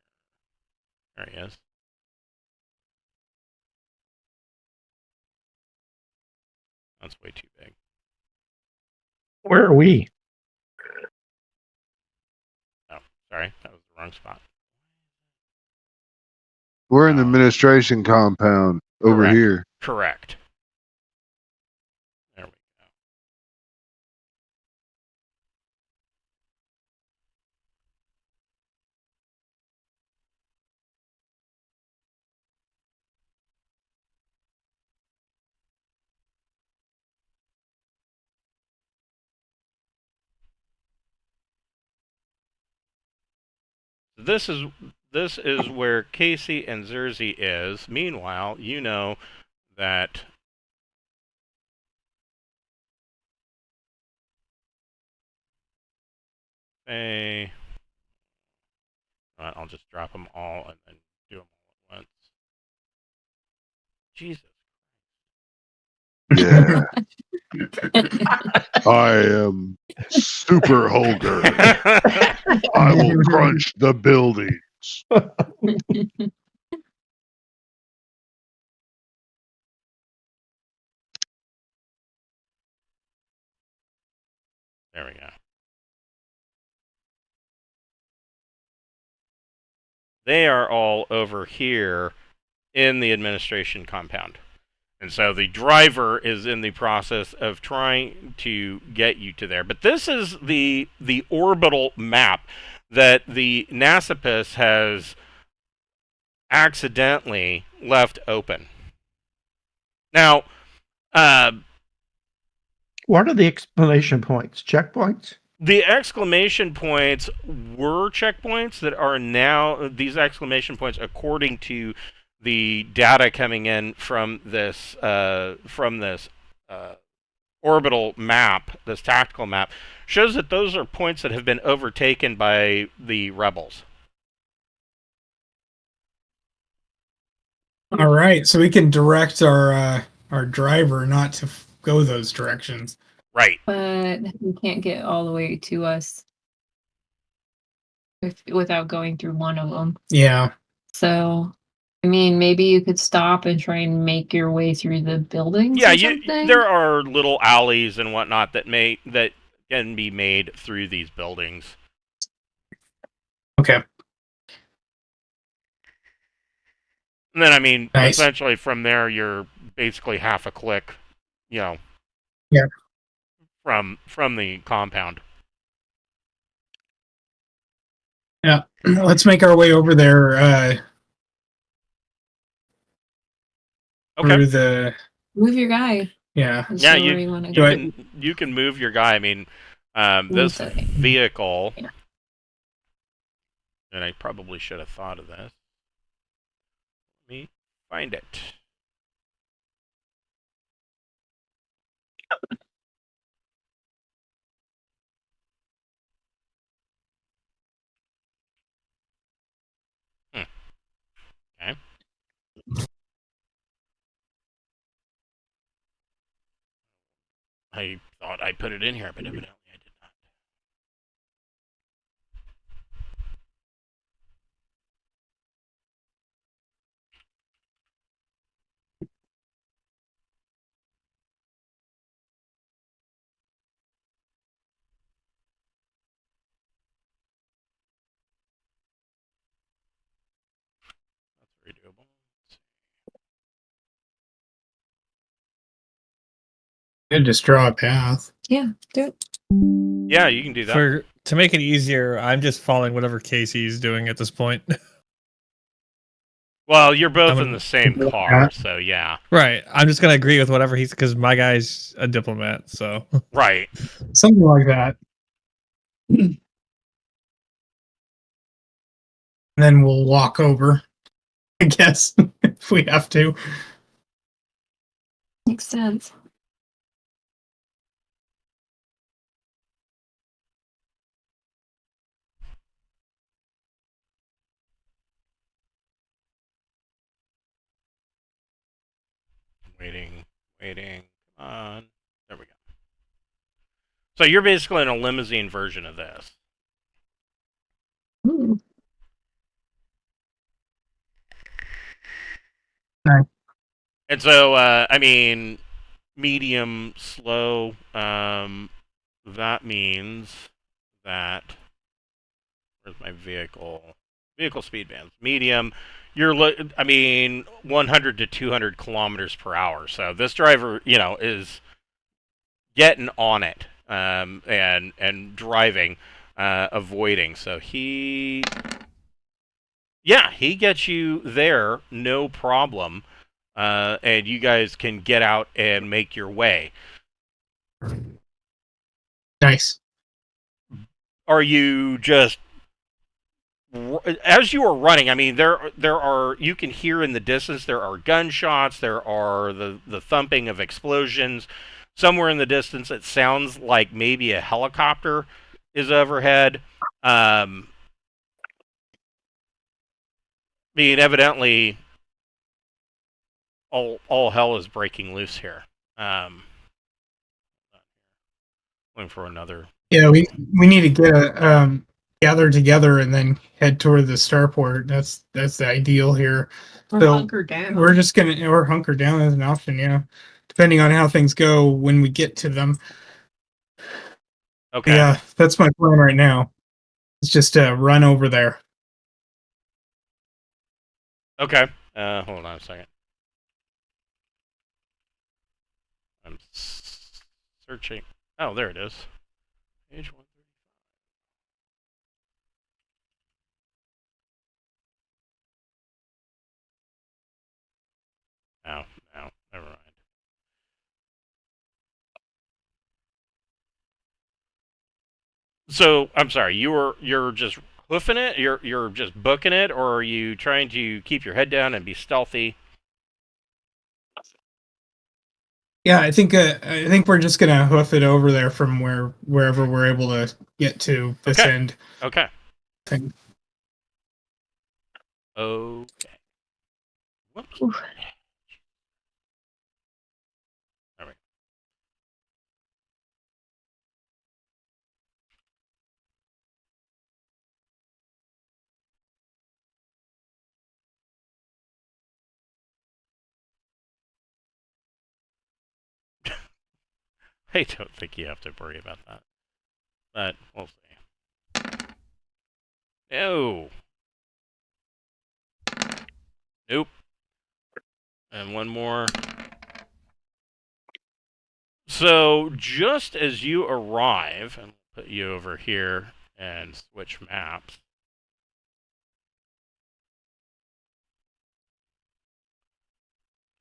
There he is. That's way too big. Where are we? Oh, sorry, that was the wrong spot. We're in the administration compound. over Correct. here. Correct. There we go. This is where Casey and Zerzy is. Meanwhile, you know that Faye. Right, I'll just drop them all and then do them all at once. Jesus. Yeah. I am Super Holger. I will crunch the buildings. There we go. They are all over here in the administration compound. And so the driver is in the process of trying to get you to there. But this is the orbital map that the Nasipus has accidentally left open. Now, What are the exclamation points? Checkpoints? the exclamation points were checkpoints that are now these exclamation points, according to the data coming in from this orbital map, this tactical map, shows that those are points that have been overtaken by the rebels. All right, so we can direct our driver not to go those directions. Right. But he can't get all the way to us without going through one of them. Yeah. So, I mean, maybe you could stop and try and make your way through the buildings. Yeah, or something? there are little alleys and whatnot that can be made through these buildings. Okay. And then, I mean, Nice. essentially from there, you're basically half a click, Yeah. from the compound. Yeah. Let's make our way over there. Okay. Through the. Move your guy. Yeah. And Yeah, show where you want to you go. you can move your guy. I mean, this Okay. vehicle, Yeah. and I probably should have thought of this. Let me find it. Okay. I thought I put it in here, but evidently I did not. That's very doable. Could just draw a path. Yeah, do it. Yeah, you can do that. To make it easier, I'm just following whatever Casey's doing at this point. Well, you're both I'm in a- the same car, so yeah. Right. I'm just gonna agree with whatever he's because my guy's a diplomat. So Right. Something like that. And then we'll walk over, I guess, if we have to. Makes sense. Waiting. Come on. There we go. So you're basically in a limousine version of this. Ooh. And so, I mean, medium, slow, that means that... Where's my vehicle? vehicle speed bands. Medium, you're 100 to 200 kilometers per hour. So this driver, is getting on it, and driving, avoiding. So he gets you there, no problem, and you guys can get out and make your way. Nice. Are you just, as you are running? I mean, there are, you can hear in the distance, there are gunshots, there are the thumping of explosions. Somewhere in the distance, it sounds like maybe a helicopter is overhead. Evidently, all hell is breaking loose here. Looking for another. Yeah, we need to get gather together and then head toward the starport. That's the ideal here. Or So hunker down. we're just or hunker down as an option, yeah. Depending on how things go when we get to them. Okay. Yeah, that's my plan right now. It's just run over there. Okay. Hold on a second. I'm searching. Oh, there it is. Page 135. No, never mind. So I'm sorry. You're just hoofing it. You're just booking it, or are you trying to keep your head down and be stealthy? Yeah, I think we're just gonna hoof it over there from wherever we're able to get to this Okay. end. Okay. Thing. Okay. Whoops. Oof. All right. I don't think you have to worry about that, but we'll see. No. Nope. And one more. So just as you arrive, and put you over here and switch maps.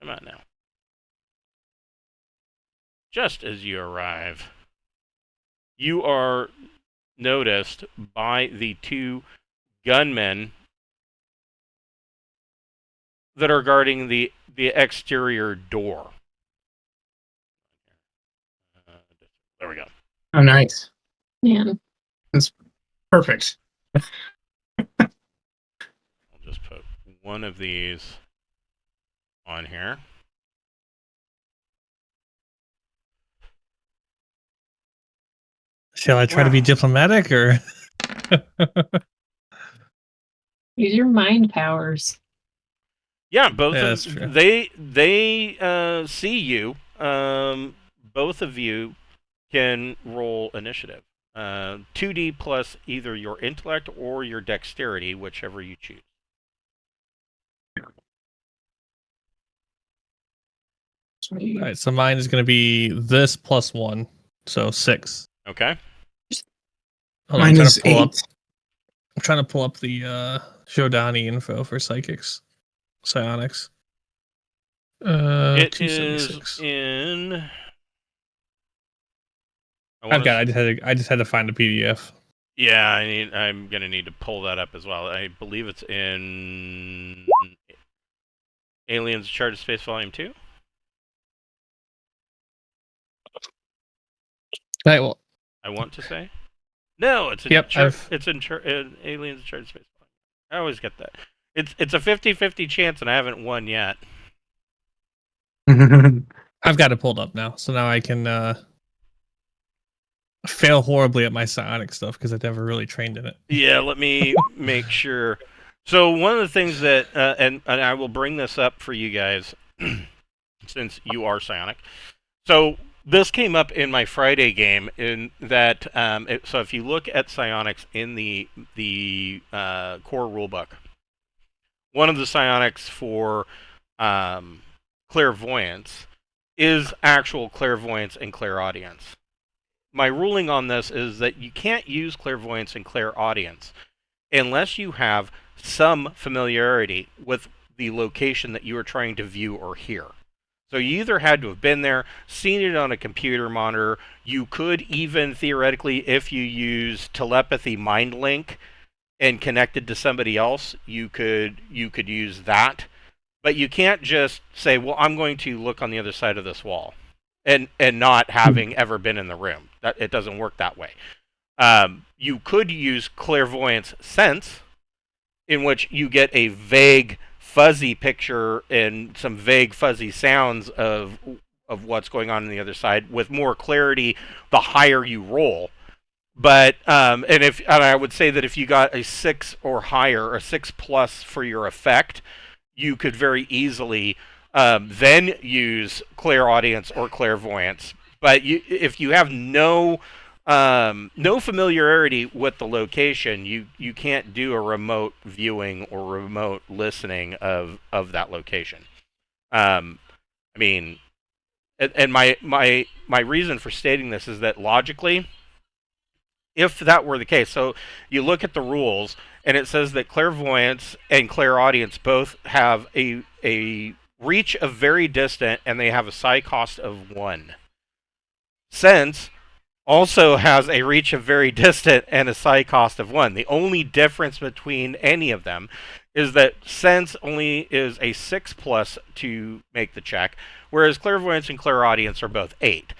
Come on now. Just as you arrive, you are noticed by the two gunmen that are guarding the exterior door. There we go. Oh, nice. Man. Perfect. I'll just put one of these on here. Shall I try to be Wow. diplomatic or? Use your mind powers. Yeah, both Yeah, of that's true. they see you. Both of you can roll initiative. 2D plus either your intellect or your dexterity, whichever you choose. All right, so mine is going to be this plus 1, so 6. Okay. Hold on, Mine is 8. I'm trying to pull up the Shodani info for psychics, psionics. It is 276. in. I've got it. I just had to find a PDF. Yeah, I'm gonna need to pull that up as well. I believe it's in Aliens: Uncharted Space Volume 2. Right, well, I want to say. No, it's in Yep, it's in Aliens: Uncharted Space Volume. I always get that. It's a 50-50 chance, and I haven't won yet. I've got it pulled up now, so now I can fail horribly at my psionic stuff because I've never really trained in it. Yeah, let me make sure. So one of the things that, and I will bring this up for you guys, since you are psionic. So this came up in my Friday game in that so if you look at psionics in the core rulebook, one of the psionics for clairvoyance is actual clairvoyance and clairaudience. My ruling on this is that you can't use clairvoyance and clairaudience unless you have some familiarity with the location that you are trying to view or hear. So you either had to have been there, seen it on a computer monitor. You could even theoretically, if you use telepathy mind link and connected to somebody else, you could use that. But you can't just say, well, I'm going to look on the other side of this wall and not having ever been in the room. It doesn't work that way. You could use clairvoyance sense, in which you get a vague, fuzzy picture and some vague, fuzzy sounds of what's going on the other side with more clarity the higher you roll. But and I would say that if you got a 6 or higher, a 6+ for your effect, you could very easily then use clairaudience or clairvoyance. But if you have no familiarity with the location, you can't do a remote viewing or remote listening of that location. I mean, and my reason for stating this is that logically, if that were the case, so you look at the rules and it says that clairvoyance and clairaudience both have a reach of very distant, and they have a psi cost of 1. Sense also has a reach of very distant and a psi cost of 1. The only difference between any of them is that sense only is a 6+ to make the check, whereas clairvoyance and clairaudience are both 8.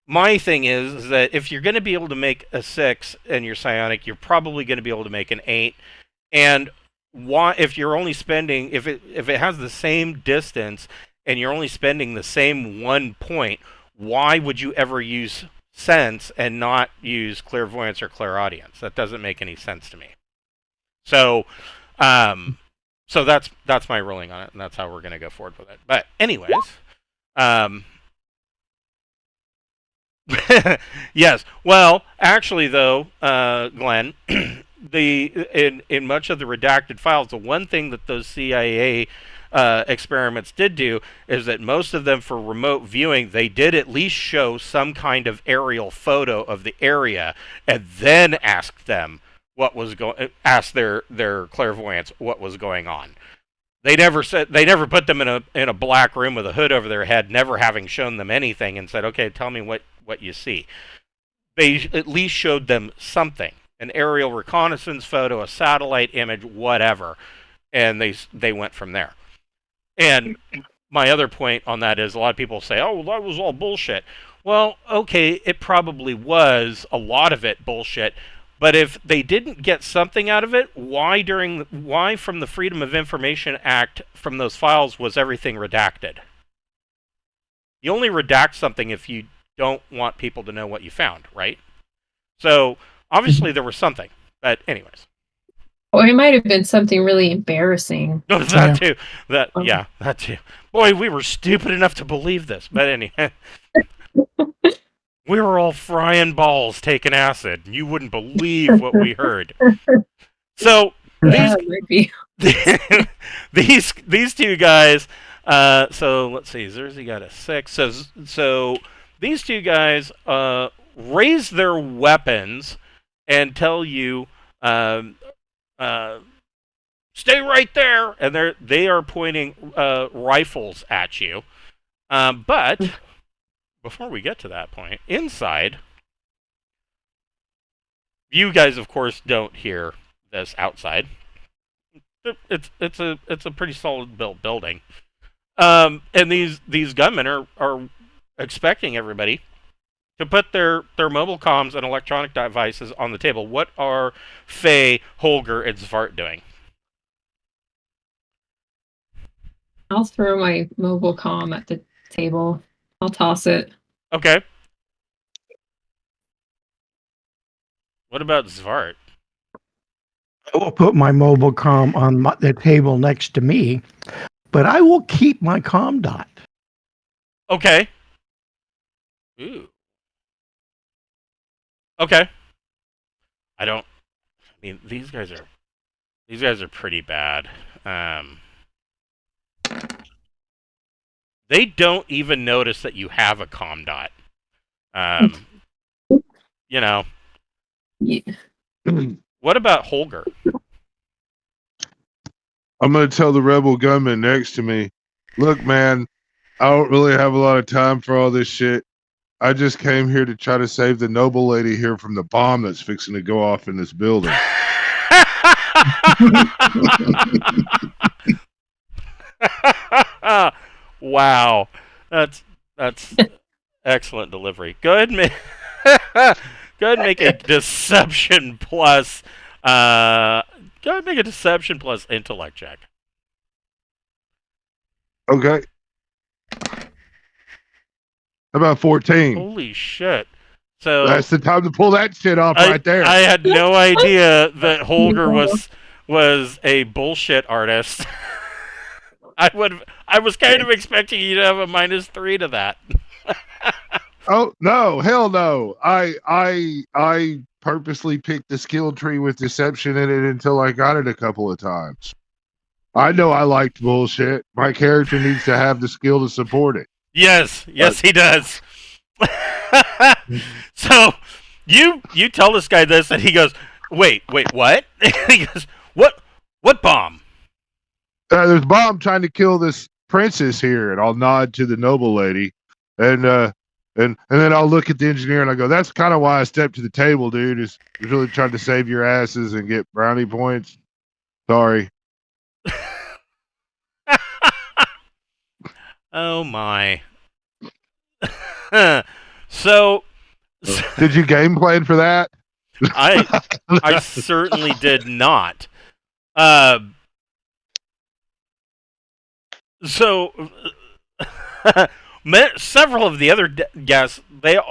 My thing is that if you're going to be able to make a 6 in your psionic, you're probably going to be able to make an 8. And why, if you're only spending, if it has the same distance and you're only spending the same 1 point, why would you ever use sense and not use clairvoyance or clairaudience? That doesn't make any sense to me. So so that's my ruling on it, and that's how we're going to go forward with it. But anyways, yes. Well, actually, though, Glenn, in much of the redacted files, the one thing that those CIA experiments did do is that most of them, for remote viewing, they did at least show some kind of aerial photo of the area, and then asked them asked their clairvoyants what was going on. They never put them in a black room with a hood over their head, never having shown them anything, and said, okay, tell me what you see. They at least showed them something, an aerial reconnaissance photo, a satellite image, whatever, and they went from there. And my other point on that is, a lot of people say, oh, well, that was all bullshit. Well, okay, it probably was a lot of it bullshit, but if they didn't get something out of it, why from the Freedom of Information Act, from those files, was everything redacted? You only redact something if you don't want people to know what you found, right? So obviously there was something, but anyways. Or it might have been something really embarrassing. No, that too. That too. Boy, we were stupid enough to believe this. But anyway, we were all frying balls, taking acid. You wouldn't believe what we heard. So these two guys. So let's see. Zerzy got a 6. So these two guys raise their weapons and tell you. Stay right there, and they are pointing rifles at you. But before we get to that point, inside, you guys, of course, don't hear this outside. It's a pretty solid built building, and these gunmen are expecting everybody to put their mobile comms and electronic devices on the table. What are Faye, Holger, and Svart doing? I'll throw my mobile comm at the table. I'll toss it. Okay. What about Svart? I will put my mobile comm on the table next to me, but I will keep my comm dot. Okay. Ooh. Okay. I mean, these guys are pretty bad. They don't even notice that you have a comm dot. You know. Yeah. What about Holger? I'm going to tell the rebel gunman next to me, look, man, I don't really have a lot of time for all this shit. I just came here to try to save the noble lady here from the bomb that's fixing to go off in this building. Wow. That's excellent delivery. Go ahead and make a deception plus intellect check. Okay. About 14. Holy shit. So That's the time to pull that shit off right there. I had no idea that Holger was a bullshit artist. I was kind of expecting you to have a -3 to that. Oh no, hell no. I purposely picked the skill tree with deception in it until I got it a couple of times. I know I liked bullshit. My character needs to have the skill to support it. Yes, he does. So you tell this guy this, and he goes, "Wait, what?" He goes, "What bomb?" There's a bomb trying to kill this princess here, and I'll nod to the noble lady, and then I'll look at the engineer and I go, "That's kind of why I stepped to the table, dude. Is really trying to save your asses and get brownie points. Sorry." Oh my. So Did you game plan for that? I certainly did not. So several of the other guests,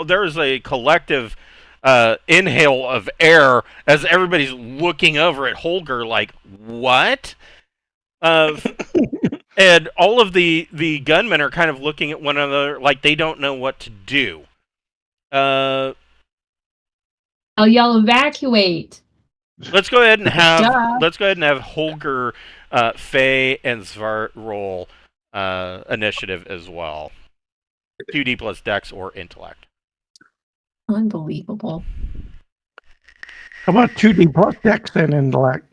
there's a collective inhale of air as everybody's looking over at Holger like, what? And all of the gunmen are kind of looking at one another like they don't know what to do. I'll yell evacuate. Let's go ahead and have Holger, Faye, and Svart roll initiative as well. 2D plus Dex or Intellect. Unbelievable. How about 2D plus Dex and intellect?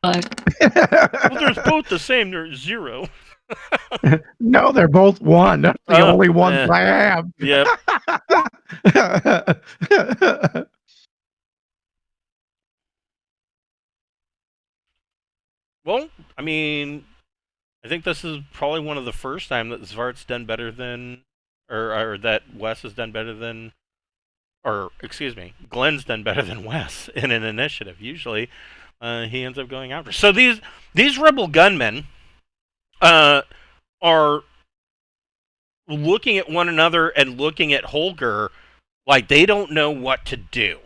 Well, there's both the same. There's 0. No, they're both 1. That's the only ones I have. Yep. Well, I mean, I think this is probably one of the first time that Zvart's done better than, or that Wes has done better than, or excuse me, Glenn's done better than Wes in an initiative. Usually, he ends up going after. So these rebel gunmen are looking at one another and looking at Holger like they don't know what to do.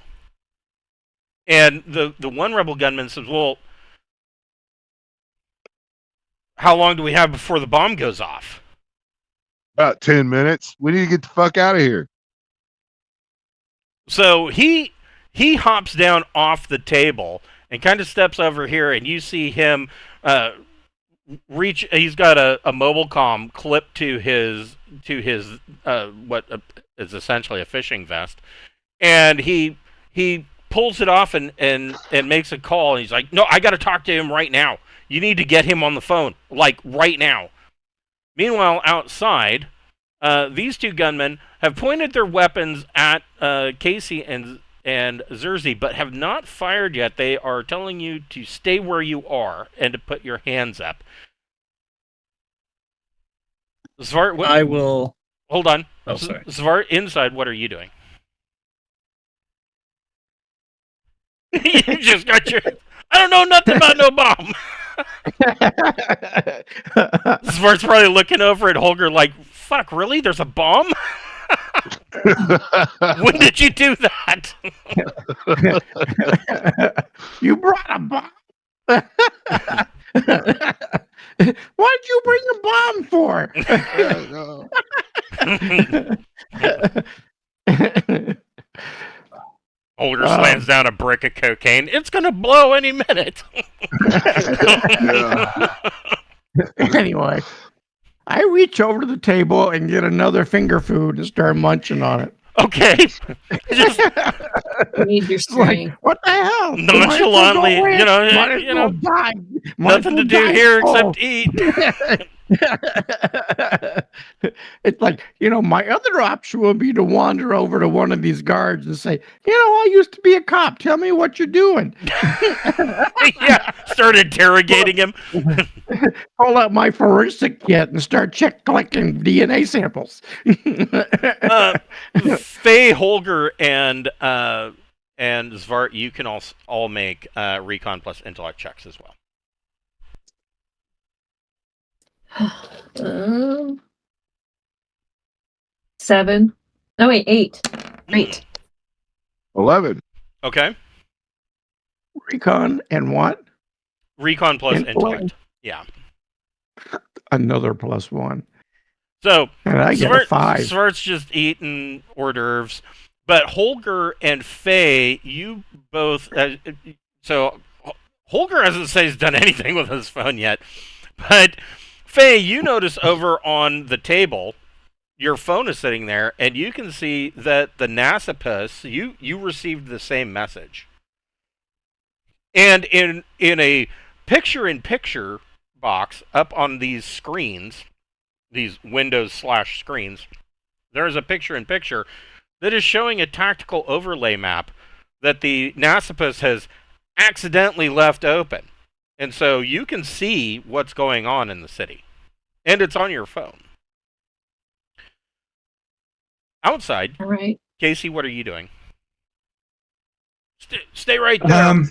And the one rebel gunman says, "Well, how long do we have before the bomb goes off?" About 10 minutes. We need to get the fuck out of here. So he hops down off the table and kind of steps over here, and you see him reach. He's got a mobile comm clipped to his what is essentially a fishing vest, and he pulls it off and makes a call. And he's like, "No, I got to talk to him right now. You need to get him on the phone, like right now." Meanwhile, outside, these two gunmen have pointed their weapons at Casey and Zerzi, but have not fired yet. They are telling you to stay where you are and to put your hands up. Svart, I will. hold on. Oh, sorry. Svart, inside, what are you doing? You just got your... I don't know nothing about no bomb. Svart's probably looking over at Holger like, fuck, really? There's a bomb? When did you do that? You brought a bomb. Why'd you bring a bomb for? Holger slams down a brick of cocaine. It's gonna blow any minute. Anyway, I reach over to the table and get another finger food and start munching on it. Okay. Just You need your It's like, strength. what the hell? nonchalantly, Might as well go in. Might as you well know, die. Might as nothing well to do die. here Oh. except eat. It's like, my other option would be to wander over to one of these guards and say, I used to be a cop. Tell me what you're doing. Yeah, start interrogating him. Pull out my forensic kit and start collecting DNA samples. Faye, Holger, and Svart, you can all make recon plus intellect checks as well. 7. No, wait, 8. 8. 11. Okay. Recon and what? Recon plus Intellect. intellect. Yeah. Another +1. So And I get a 5. Svart's just eating hors d'oeuvres, but Holger and Faye, you both. So Holger hasn't said he's done anything with his phone yet, but Faye, you notice over on the table, your phone is sitting there, and you can see that the Nasipus, you received the same message, and in a picture-in-picture box up on these screens, these Windows/screens, there is a picture-in-picture that is showing a tactical overlay map that the Nasipus has accidentally left open. And so you can see what's going on in the city. And it's on your phone. Outside, All right. Casey, what are you doing? Stay right there.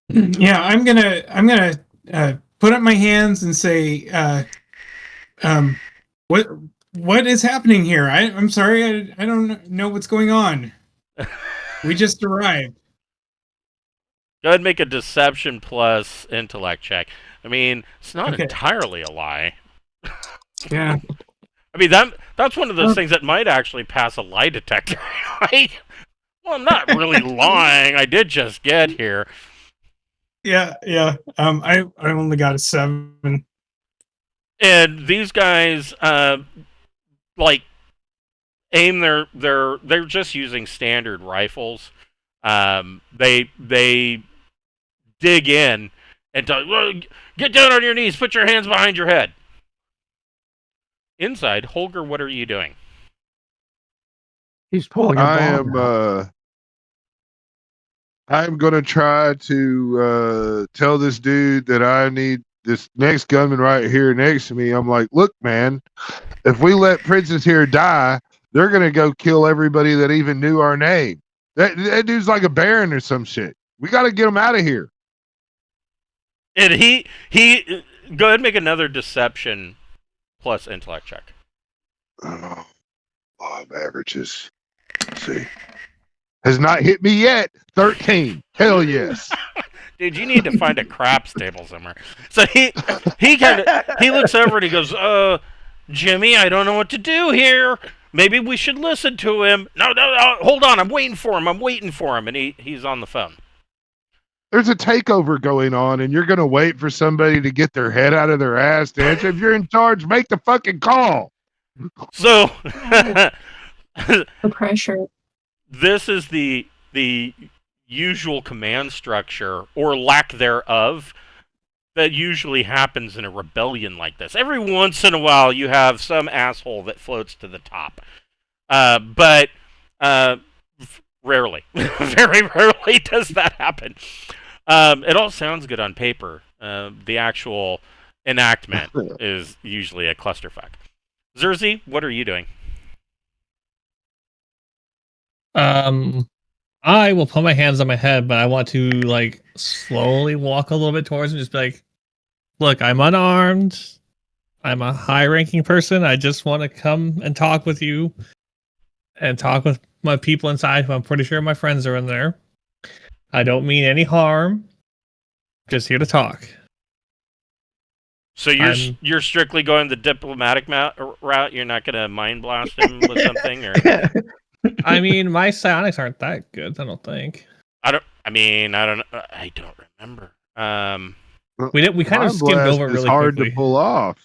Yeah, I'm gonna put up my hands and say, what is happening here? I'm sorry, I don't know what's going on. We just arrived. Go ahead and make a deception plus intellect check. I mean, it's not Okay. entirely a lie. Yeah. I mean, that's one of those things that might actually pass a lie detector, right? Well, I'm not really lying. I did just get here. Yeah. I only got a 7. And these guys, aim they're just using standard rifles. They dig in and tell, well, get down on your knees, put your hands behind your head. Inside, Holger, what are you doing? He's pulling a bomb out. I'm gonna try to tell this dude that I need this next gunman right here next to me. I'm like, look, man, if we let Princess here die, they're gonna go kill everybody that even knew our name. That dude's like a baron or some shit. We got to get him out of here. And he go ahead and make another deception plus intellect check. Oh, law of averages. Let's see. Has not hit me yet. 13. Hell yes. Dude, you need to find a craps table somewhere. So he looks over and he goes, Jimmy, I don't know what to do here. Maybe we should listen to him. No, hold on. I'm waiting for him. And he's on the phone. There's a takeover going on, and you're going to wait for somebody to get their head out of their ass to answer. If you're in charge, make the fucking call. So, The pressure. this is the usual command structure, or lack thereof, that usually happens in a rebellion like this. Every once in a while, you have some asshole that floats to the top. But rarely. Very rarely does that happen. It all sounds good on paper. The actual enactment is usually a clusterfuck. Zerzi, what are you doing? I will put my hands on my head, but I want to slowly walk a little bit towards him, just be like, look, I'm unarmed. I'm a high-ranking person. I just want to come and talk with you and talk with my people inside, who I'm pretty sure my friends are in there. I don't mean any harm. Just here to talk. So you're strictly going the diplomatic route. You're not going to mind blast him with something, or I mean, my psionics aren't that good. I don't think. I don't remember. We kind of Mind skimmed Blast over is really hard quickly. to pull off.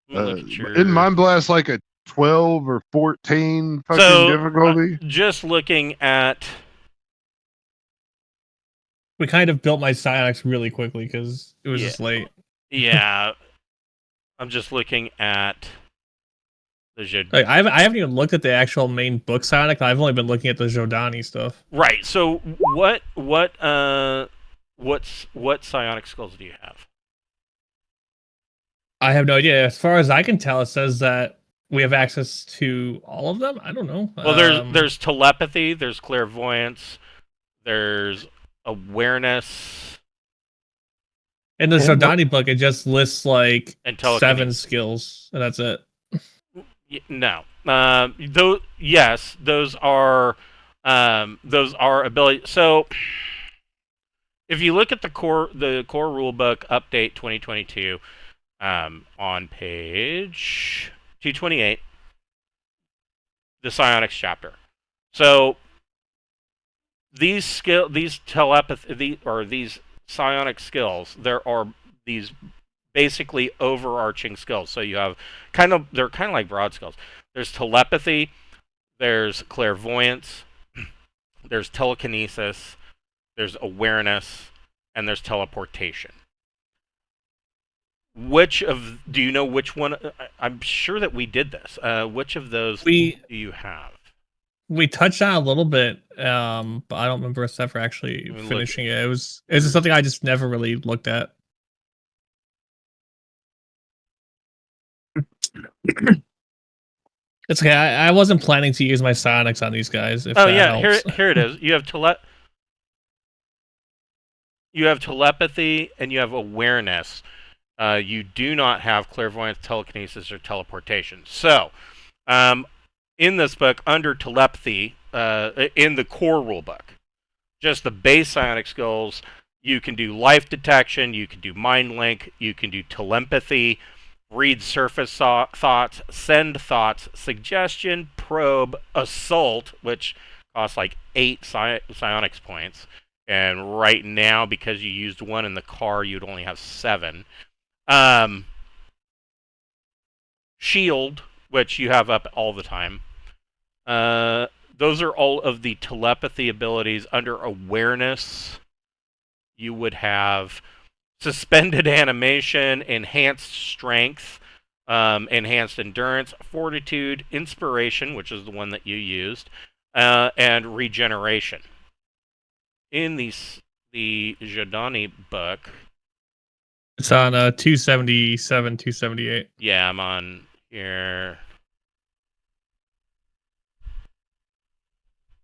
Look at your... Isn't Mind Blast like a 12 or 14 fucking So, difficulty? Just looking at... We kind of built my psionics really quickly because it was just late. Yeah. I'm just looking at the Like, I haven't even looked at the actual main book psionic. I've only been looking at the Jodani stuff. Right. So what psionic skulls do you have? I have no idea. As far as I can tell, it says that we have access to all of them. I don't know. Well, there's telepathy, there's clairvoyance, there's awareness. In the Jodani book, it just lists like And 7 skills, and that's it. No. Those are abilities. So if you look at the core rulebook update 2022, on page 228, the psionics chapter. So these telepathy or these psionic skills, there are these basically overarching skills. So you have they're kind of like broad skills. There's telepathy, there's clairvoyance, there's telekinesis, there's awareness, and there's teleportation. Do you know which one? I'm sure that we did this. Which of those do you have? We touched on it a little bit, but I don't remember us ever actually finishing it. It was something I just never really looked at. It's okay. I wasn't planning to use my psionics on these guys. If here it is. You have telepathy and you have awareness. You do not have clairvoyance, telekinesis, or teleportation. So, in this book, under telepathy, in the core rulebook, just the base psionic skills, you can do life detection, you can do mind link, you can do telepathy, read surface thoughts, send thoughts, suggestion, probe, assault, which costs like 8 psionics points. And right now, because you used 1 in the car, you'd only have 7. Shield, which you have up all the time. Those are all of the telepathy abilities. Under awareness, you would have suspended animation, enhanced strength, enhanced endurance, fortitude, inspiration, which is the one that you used, and regeneration. In the Jodani book, it's on 277, 278. Yeah, I'm on here.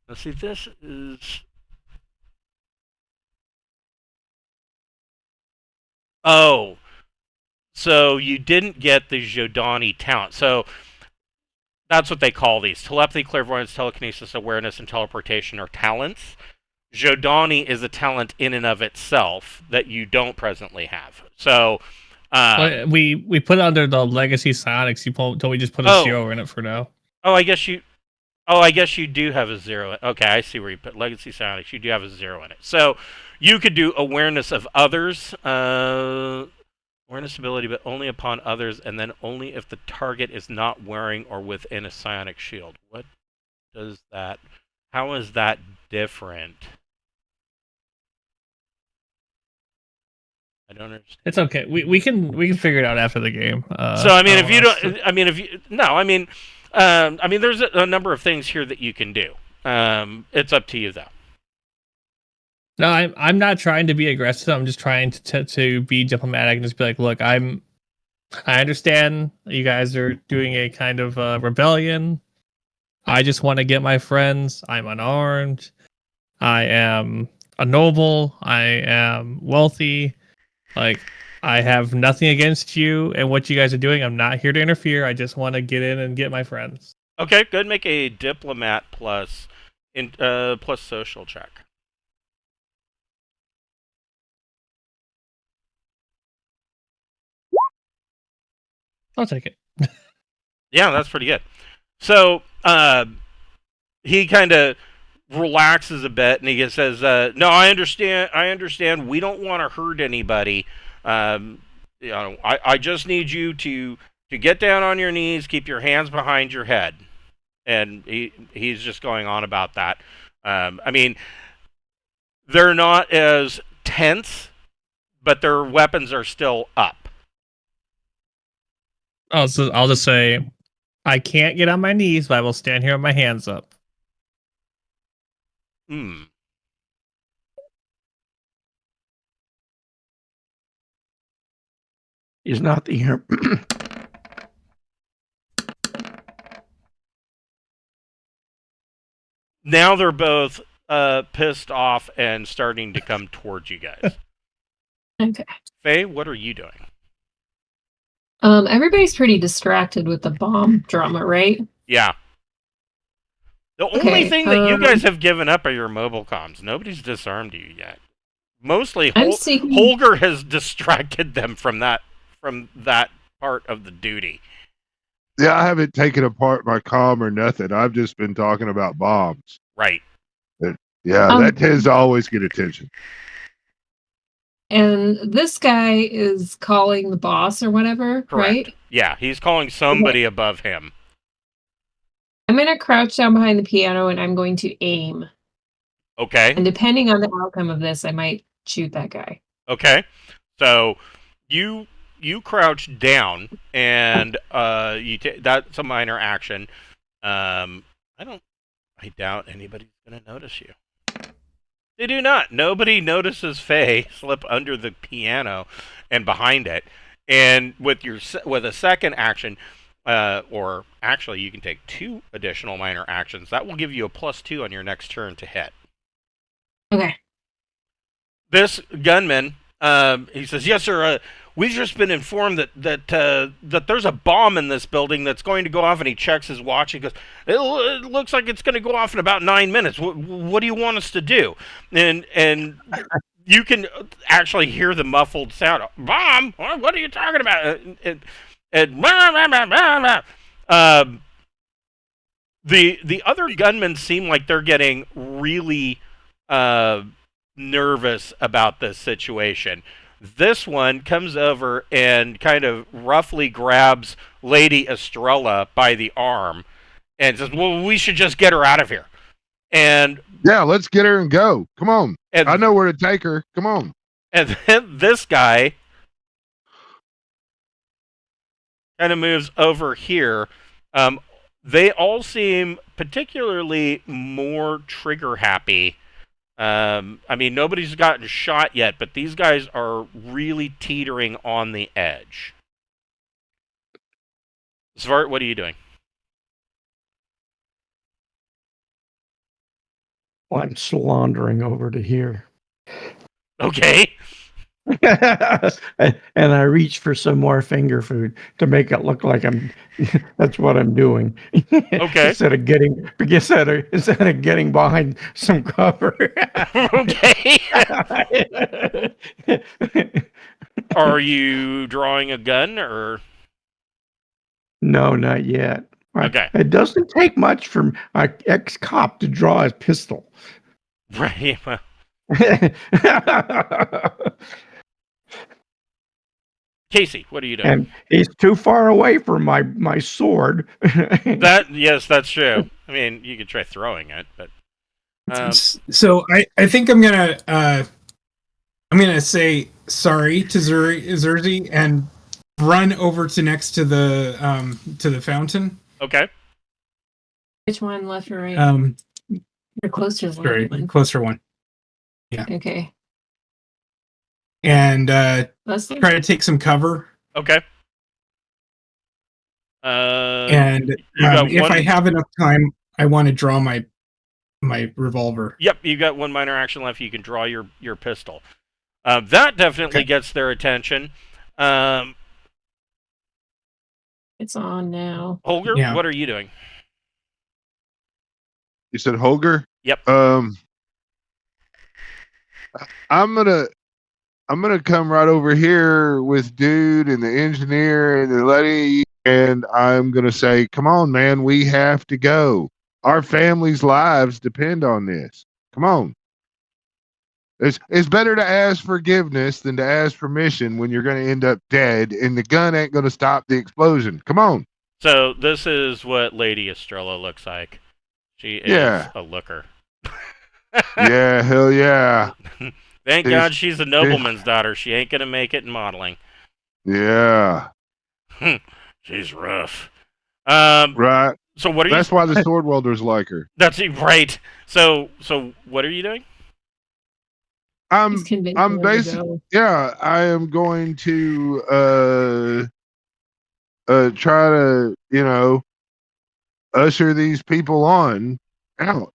Let's see, this is... Oh, so you didn't get the Jodani talent. So that's what they call these. Telepathy, clairvoyance, telekinesis, awareness, and teleportation are talents. Jodani is a talent in and of itself that you don't presently have. So we put it under the legacy psionics. Don't we just put a 0 in it for now? I guess you do have a 0. Okay, I see where you put legacy psionics. You do have a 0 in it. So you could do awareness of others, awareness ability, but only upon others, and then only if the target is not wearing or within a psionic shield. What does that? How is that different? I don't understand. It's okay. We can figure it out after the game. So I mean, if you don't, I mean, there's a number of things here that you can do. It's up to you, though. No, I'm not trying to be aggressive. I'm just trying to be diplomatic and just be like, look, I understand you guys are doing a kind of rebellion. I just want to get my friends. I'm unarmed. I am a noble. I am wealthy. Like, I have nothing against you and what you guys are doing. I'm not here to interfere. I just want to get in and get my friends. Okay, good. Make a diplomat plus social check. I'll take it. Yeah, that's pretty good. So he kind of relaxes a bit, and he says, "No, I understand. We don't want to hurt anybody. I just need you to get down on your knees, keep your hands behind your head." And he's just going on about that. I mean, they're not as tense, but their weapons are still up. I'll just say, I can't get on my knees, but I will stand here with my hands up. Hmm. He's not the hero. Now they're both pissed off and starting to come towards you guys. Okay. Faye, what are you doing? Everybody's pretty distracted with the bomb drama, right? Yeah. The only Okay, thing that you guys have given up are your mobile comms. Nobody's disarmed you yet. Mostly, I'm seeking. Holger has distracted them from that part of the duty. Yeah, I haven't taken apart my comm or nothing. I've just been talking about bombs. Right. Yeah, that tends to always get attention. And this guy is calling the boss or whatever, Correct. right? Yeah, he's calling somebody above him. I'm going to crouch down behind the piano and I'm going to aim. Okay. And depending on the outcome of this, I might shoot that guy. Okay. So you crouch down and that's a minor action. I doubt anybody's going to notice you. They do not. Nobody notices Faye slip under the piano and behind it. And with a second action, or actually you can take 2 additional minor actions. That will give you a +2 on your next turn to hit. Okay. This gunman, he says, "Yes, sir. We've just been informed that there's a bomb in this building that's going to go off." And he checks his watch. He goes, "It looks like it's going to go off in about 9 minutes. What do you want us to do?" And you can actually hear the muffled sound. "Bomb? What are you talking about?" The other gunmen seem like they're getting really nervous about this situation. This one comes over and kind of roughly grabs Lady Estrella by the arm and says, "Well, we should just get her out of here." And yeah, let's get her and go. Come on. And, I know where to take her. Come on. And then this guy kind of moves over here. They all seem particularly more trigger happy. I mean, nobody's gotten shot yet, but these guys are really teetering on the edge. Svart, what are you doing? Well, I'm slandering over to here. Okay. And I reach for some more finger food to make it look like I'm. That's what I'm doing. Okay. instead of getting behind some cover. Okay. Are you drawing a gun or? No, not yet. Okay. It doesn't take much for an ex-cop to draw his pistol. Right. Well, Casey, what are you doing? And he's too far away from my sword. Yes, that's true. I mean, you could try throwing it, but So I think I'm gonna say sorry to Zerzi and run over to next to the fountain. Okay. Which one, left or right? You're closer to the Sorry, left one. closer one. Yeah. Okay. And Let's try to take some cover. Okay. And got if one- I have enough time, I want to draw my revolver. Yep, you got 1 minor action left. You can draw your pistol. That definitely gets their attention. It's on now. Holger, Yeah. what are you doing? You said Holger? Yep. I'm gonna come right over here with Dude and the engineer and the lady and I'm going to say, come on, man, we have to go. Our families' lives depend on this. Come on. It's better to ask forgiveness than to ask permission when you're going to end up dead, and the gun ain't going to stop the explosion. Come on. So this is what Lady Estrella looks like. She is Yeah. a looker. Yeah, hell yeah. Thank She's- God she's a nobleman's daughter. She ain't gonna make it in modeling. Yeah. She's rough. Right. So what are That's you? why the sword welders like her. That's right. So what are you doing? He's convincing I'm them to basic. go. Yeah, I am going to try to, usher these people on out.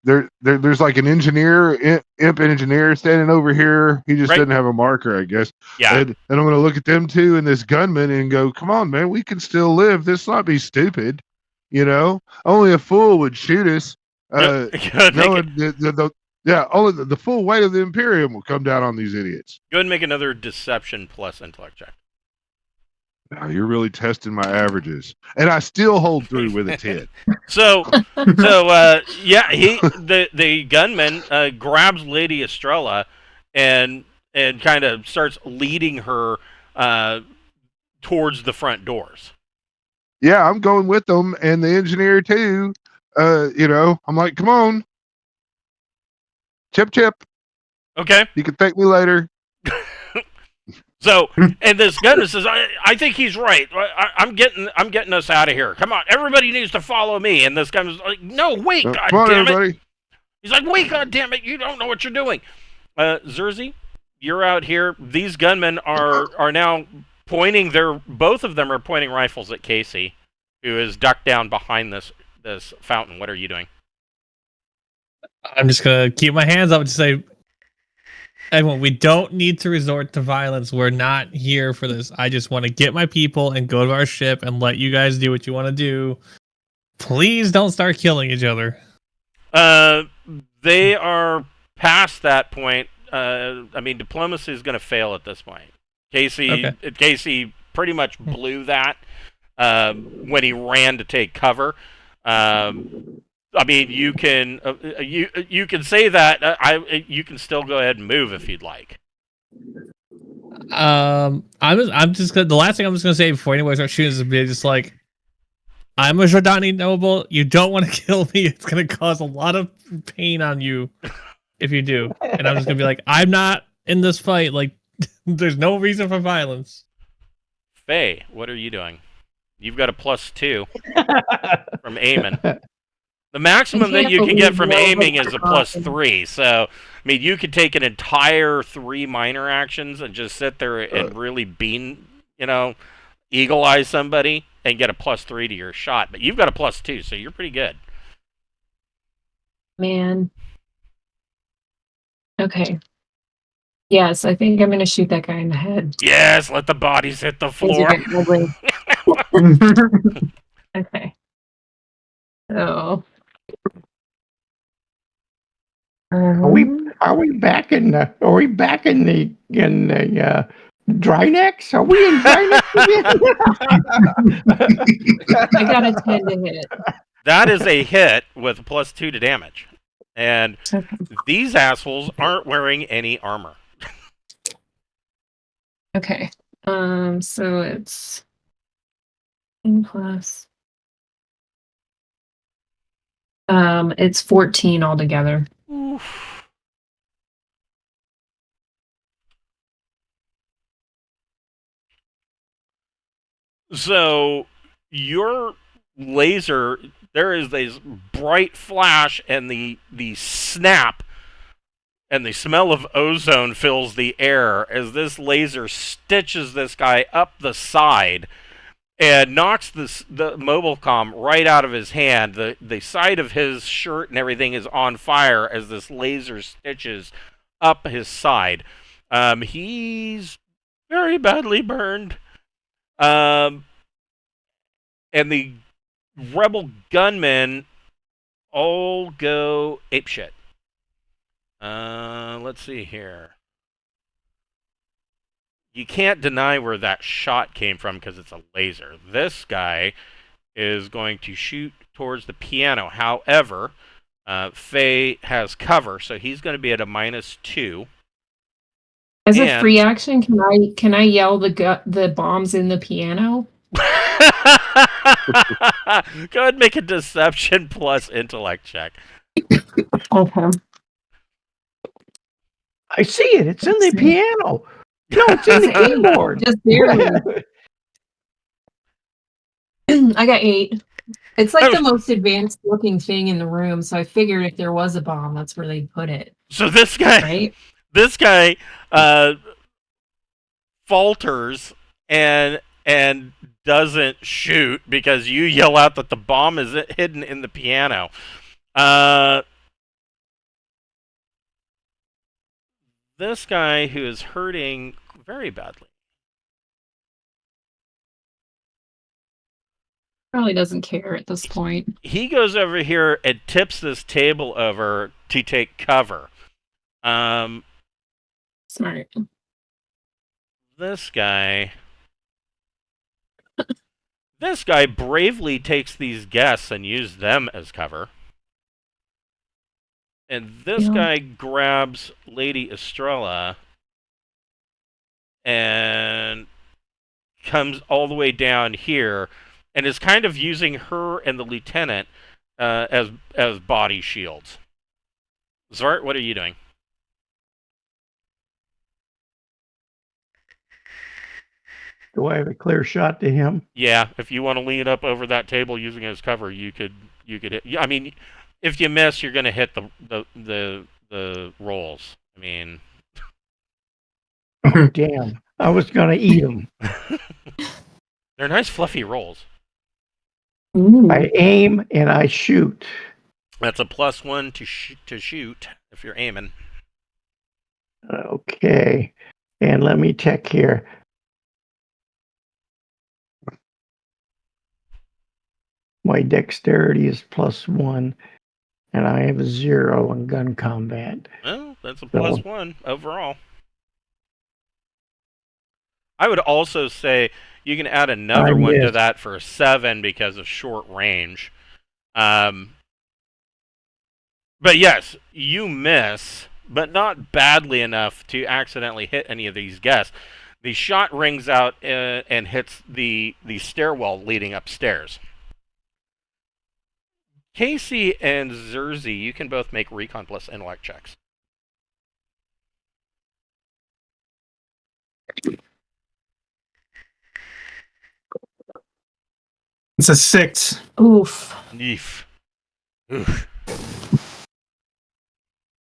There's like an engineer, imp engineer standing over here. He just Right. doesn't have a marker, I guess. Yeah. And I'm going to look at them too and this gunman and go, come on, man, we can still live. This not be stupid. Only a fool would shoot us. Knowing only the full weight of the Imperium will come down on these idiots. Go ahead and make another deception plus intellect check. Now you're really testing my averages, and I still hold through with a 10. So yeah, the gunman grabs Lady Estrella and kind of starts leading her towards the front doors. Yeah, I'm going with them, and the engineer too. I'm like, come on, chip, Okay. you can thank me later. So, and this gunman says, I think he's right. I'm getting us out of here. Come on, everybody needs to follow me. And this gunman's like, no, wait, Come God on, damn it. everybody. He's like, wait, God damn it, you don't know what you're doing. Zerzy, you're out here. These gunmen are now pointing both of them are pointing rifles at Casey, who is ducked down behind this fountain. What are you doing? I'm just gonna keep my hands up and say, everyone, we don't need to resort to violence. We're not here for this. I just want to get my people and go to our ship and let you guys do what you want to do. Please don't start killing each other. They are past that point. Diplomacy is going to fail at this point. Casey pretty much blew that when he ran to take cover. You can you can say that. You can still go ahead and move if you'd like. I'm just gonna. The last thing I'm just gonna say before anybody starts shooting is be just like, I'm a Jordani noble. You don't want to kill me. It's gonna cause a lot of pain on you if you do. And I'm just gonna be like, I'm not in this fight. Like, there's no reason for violence. Faye, what are you doing? You've got a +2 from aiming. The maximum that you can get from aiming is a +3. So, you could take an entire 3 minor actions and just sit there and really eagle eye somebody and get a +3 to your shot. But you've got a +2, so you're pretty good. Man. Okay. Yes, I think I'm going to shoot that guy in the head. Yes, let the bodies hit the floor. Okay. So. Are we back in the Drynex? Are we in Drynex again? I got a 10 to hit. That is a hit with a +2 to damage. And these assholes aren't wearing any armor. Okay. So it's 10 plus. It's 14 altogether. Oof. So your laser, there is this bright flash and the snap and the smell of ozone fills the air as this laser stitches this guy up the side and knocks the mobile comm right out of his hand. The side of his shirt and everything is on fire as this laser stitches up his side. He's very badly burned. And the rebel gunmen all go apeshit. Let's see here. you can't deny where that shot came from because it's a laser. This guy is going to shoot towards the piano. However, Faye has cover, so he's going to be at a -2. As a And- free action, can I yell the bombs in the piano? Go ahead and make a deception plus intellect check. Okay. I see it. It's in the piano. No, it's in the keyboard. Just barely. I got 8. It's like the most advanced looking thing in the room, so I figured if there was a bomb, that's where they'd put it. So this guy, right? This guy falters and doesn't shoot because you yell out that the bomb is hidden in the piano. This guy who is hurting very badly. Probably doesn't care at this point. He goes over here and tips this table over to take cover. Smart. This guy bravely takes these guests and uses them as cover. And this guy grabs Lady Estrella and comes all the way down here and is kind of using her and the lieutenant as body shields. Svart, what are you doing? Do I have a clear shot to him? Yeah, if you want to lean up over that table using it as cover, you could hit. I mean, if you miss, you're going to hit the rolls. I mean, Oh, damn. I was going to eat them. they're nice fluffy rolls. Ooh. I aim and I shoot. That's a +1 to shoot if you're aiming. Okay. And let me check here. My dexterity is +1, and I have a 0 in gun combat. Well, that's a +1 overall. I would also say you can add another one to that for a 7 because of short range. But yes, you miss, but not badly enough to accidentally hit any of these guests. The shot rings out and hits the stairwell leading upstairs. Casey and Zerzi, you can both make recon plus intellect checks. It's a 6. Oof. Oof. Oof.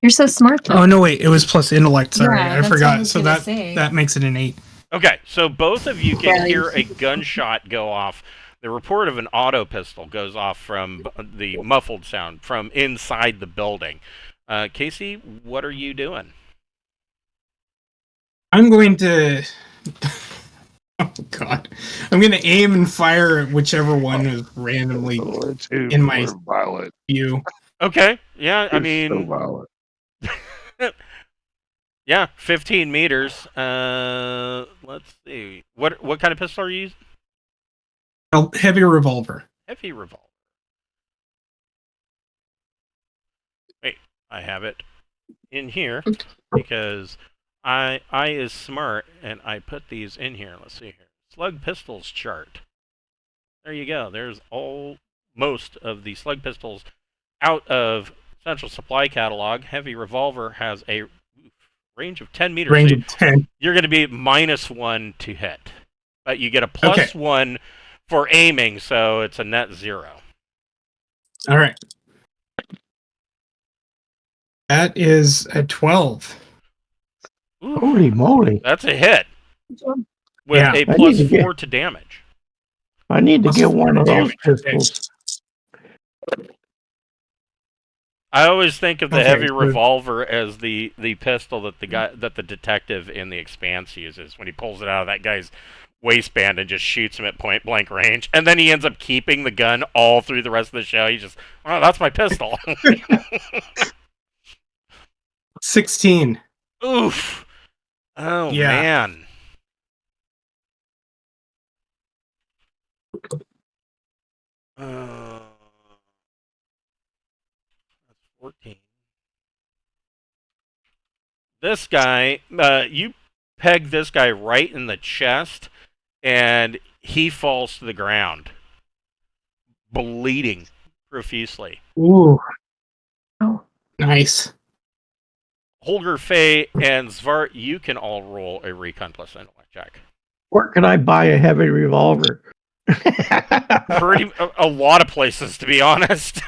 You're so smart, though. Oh no, wait, it was plus intellect. Sorry, Yeah, I that's what I forgot. was So gonna say. that makes it an 8. Okay, so both of you can Right. hear a gunshot go off. The report of an auto pistol goes off from the muffled sound from inside the building. Casey, what are you doing? I'm going to. Oh God! I'm going to aim and fire at whichever one is randomly in my violent. view. Okay, yeah, I So mean, violent. yeah, 15 meters. Let's see. What kind of pistol are you using? A heavy revolver. Heavy revolver. Wait, I have it in here because I is smart and I put these in here. Let's see here. Slug pistols chart. There you go. There's most of the slug pistols out of Central Supply catalog. Heavy revolver has a range of 10 meters. Range So of 10. you're going to be -1 to hit, but you get a +1 for aiming, so it's a net 0. All right. That is a 12. Ooh, Holy moly. that's a hit with Yeah. a I need to +4 to damage. I need to Plus get 4 one of those damage. pistols. I always think of the Okay, heavy so- revolver as the pistol that the detective in The Expanse uses when he pulls it out of that guy's waistband and just shoots him at point blank range, and then he ends up keeping the gun all through the rest of the show. He just, oh, that's my pistol. 16. Oof. Oh Yeah. man. That's 14. This guy, you peg this guy right in the chest, and he falls to the ground, bleeding profusely. Ooh. Oh, nice. Holger, Faye, and Svart, you can all roll a recon plus intellect check. Where can I buy a heavy revolver? A lot of places, to be honest.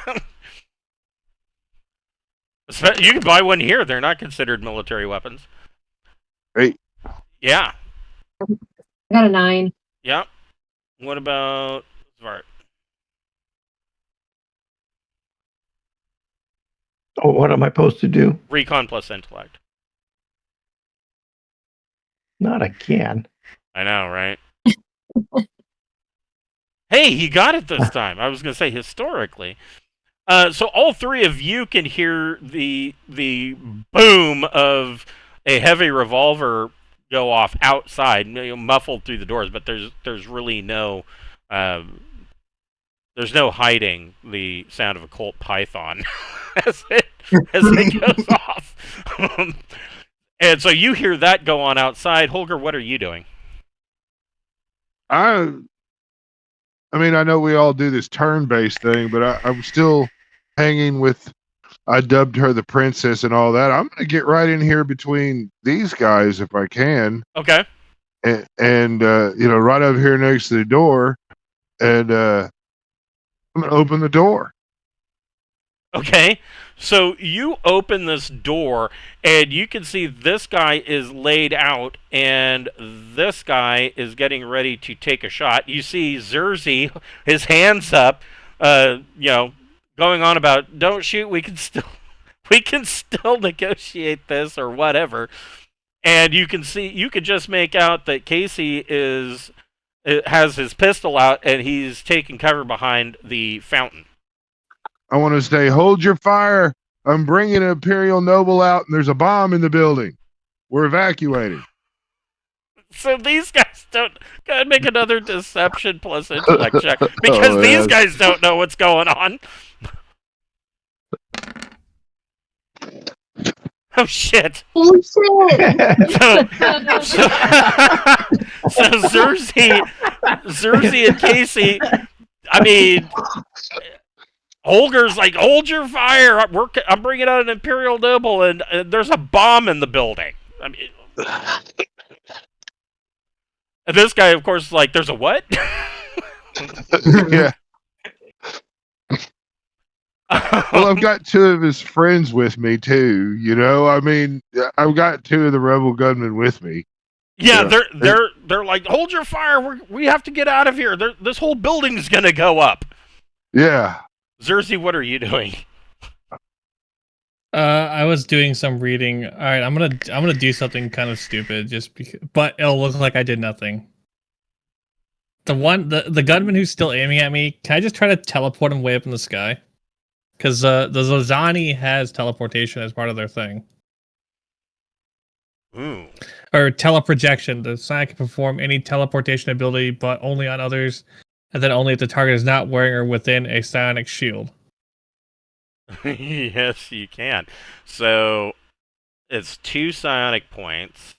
You can buy one here. They're not considered military weapons. Great. Yeah. I got a 9. Yeah. What about Svart? Oh, what am I supposed to do? Recon plus intellect. Not again. I know, right? Hey, he got it this time. I was going to say historically. So all three of you can hear the boom of a heavy revolver go off outside, muffled through the doors. But there's really no there's no hiding the sound of a Colt Python as it goes off. And so you hear that go on outside. Holger, what are you doing? I mean, I know we all do this turn-based thing, but I'm still hanging with. I dubbed her the princess and all that. I'm going to get right in here between these guys if I can. Okay. And right up here next to the door, and I'm going to open the door. Okay. So you open this door, and you can see this guy is laid out, and this guy is getting ready to take a shot. You see Zerzy, his hands up, going on about, "Don't shoot. We can still negotiate this or whatever." And you can just make out that Casey has his pistol out, and he's taking cover behind the fountain. I want to say, hold your fire. I'm bringing an Imperial Noble out, and there's a bomb in the building. We're evacuating. So these guys don't. Go ahead, make another deception plus intellect check, because these guys don't know what's going on. Oh shit! Oh shit! So Zerzy and Casey. I mean, Holger's like, hold your fire. I'm bringing out an Imperial Noble, and there's a bomb in the building. I mean, and this guy, of course, is like, there's a what? Yeah. Well, I've got two of his friends with me too. I mean, I've got two of the rebel gunmen with me. Yeah, they're like, hold your fire. We have to get out of here. This whole building's gonna go up. Yeah. Zerzy, what are you doing? I was doing some reading. All right, I'm gonna do something kind of stupid, but it'll look like I did nothing. The gunman who's still aiming at me, can I just try to teleport him way up in the sky? Because the Zozani has teleportation as part of their thing. Ooh. Or teleprojection. The Psionic can perform any teleportation ability, but only on others, and then only if the target is not wearing or within a psionic shield. Yes, you can. So it's 2 psionic points.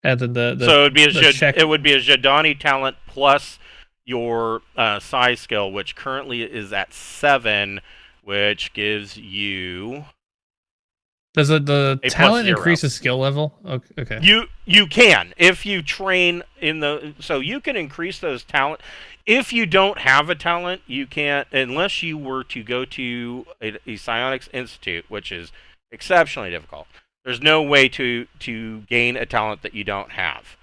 And then so it would be a check. Jadani talent plus your psi skill, which currently is at 7, which gives you. Does the talent +0. increase the skill level? Okay. You can if you train in the. So you can increase those talent. If you don't have a talent, you can't, unless you were to go to a Psionics Institute, which is exceptionally difficult. There's no way to gain a talent that you don't have.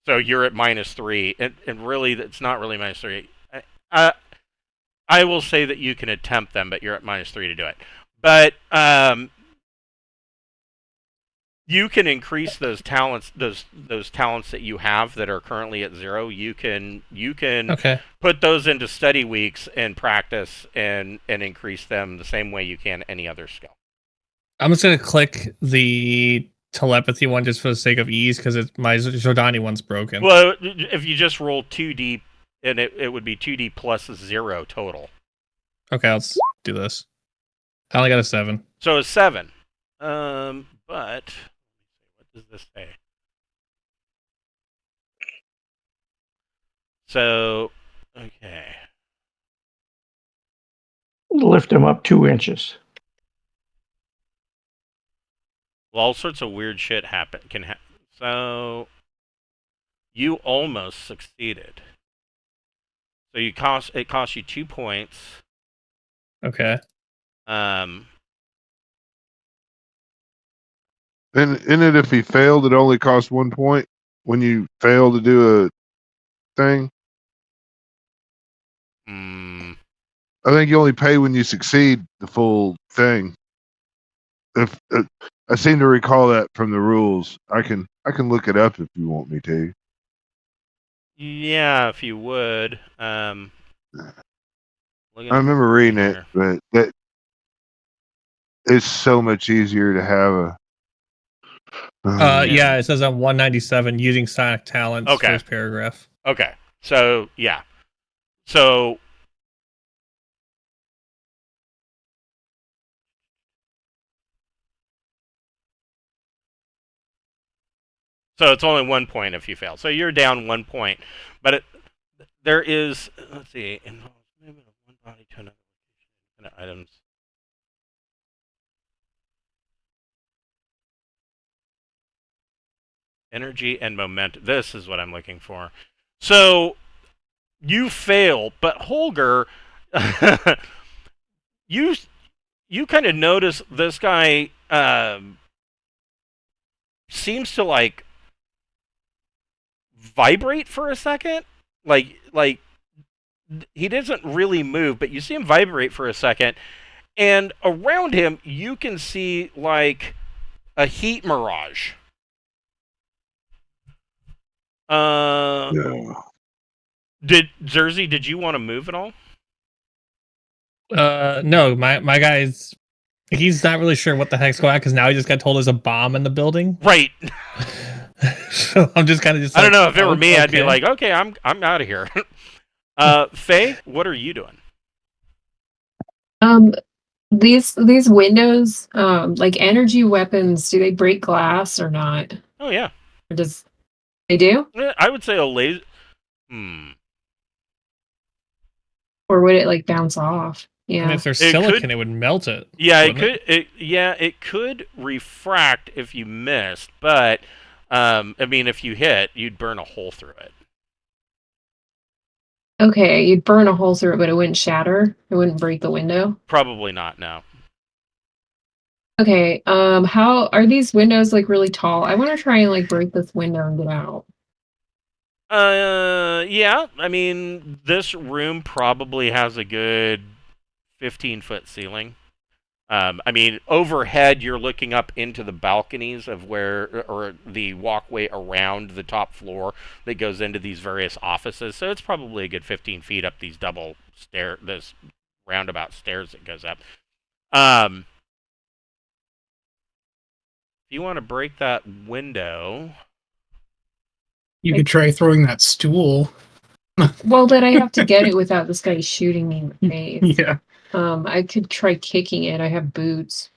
So you're at -3, and really, it's not really -3. I will say that you can attempt them, but you're at -3 to do it. But you can increase those talents, those talents that you have that are currently at 0. You can put those into study weeks and practice and increase them the same way you can any other skill. I'm just gonna click the telepathy one just for the sake of ease because my Jordani one's broken. Well, if you just roll 2d, and it would be 2d plus 0 total. Okay, let's do this. I only got a 7. So a 7. But what does this say? So, okay. Lift him up 2 inches. Well, all sorts of weird shit can happen. So, you almost succeeded. So it costs you 2 points. Okay. And in it, if he failed, it only cost 1 point when you fail to do a thing. I think you only pay when you succeed the full thing. If I seem to recall that from the rules, I can look it up if you want me to. Yeah, if you would. I remember reading it, but that it's so much easier to have a. Yeah, it says on 197 using Sonic Talents. Okay. First paragraph. Okay. So yeah. So it's only 1 point if you fail. So you're down 1 point. But there is, let's see, involves movement of one body to another location. Items. Energy and momentum. This is what I'm looking for. So you fail, but Holger, you kind of notice this guy seems to like vibrate for a second. Like he doesn't really move, but you see him vibrate for a second, and around him you can see like a heat mirage. No. Did you want to move at all? No, my guy's he's not really sure what the heck's going on because now he just got told there's a bomb in the building. Right. So I'm just kind of I don't know, if it were me, I'd be like, okay, I'm out of here. Faye, what are you doing? These windows, like energy weapons, do they break glass or not? Oh yeah. Or does they do? I would say a laser. Or would it like bounce off? Yeah. And if there's silicon, it would melt it. Yeah, it could. It could refract if you missed, but I mean, if you hit, you'd burn a hole through it. Okay, you'd burn a hole through it, but it wouldn't shatter. It wouldn't break the window. Probably not. No. Okay. How are these windows like really tall? I want to try and like break this window and get out. Yeah. I mean, this room probably has a good 15-foot ceiling. I mean, overhead, you're looking up into the balconies of or the walkway around the top floor that goes into these various offices. So it's probably a good 15 feet up these this roundabout stairs that goes up. If you want to break that window, You could try throwing that stool. Well, then I have to get it without this guy shooting me in the face. Yeah. I could try kicking it. I have boots.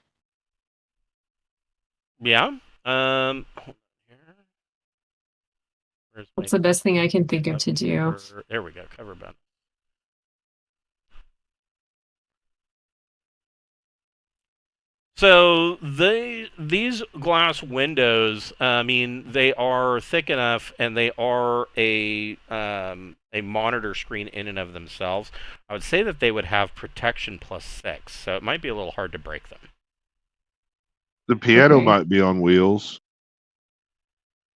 yeah. What's the best thing I can think of to do? There we go. Cover button. So these glass windows, I mean, they are thick enough, and they are a monitor screen in and of themselves. I would say that they would have protection +6, so it might be a little hard to break them. The piano Okay. might be on wheels.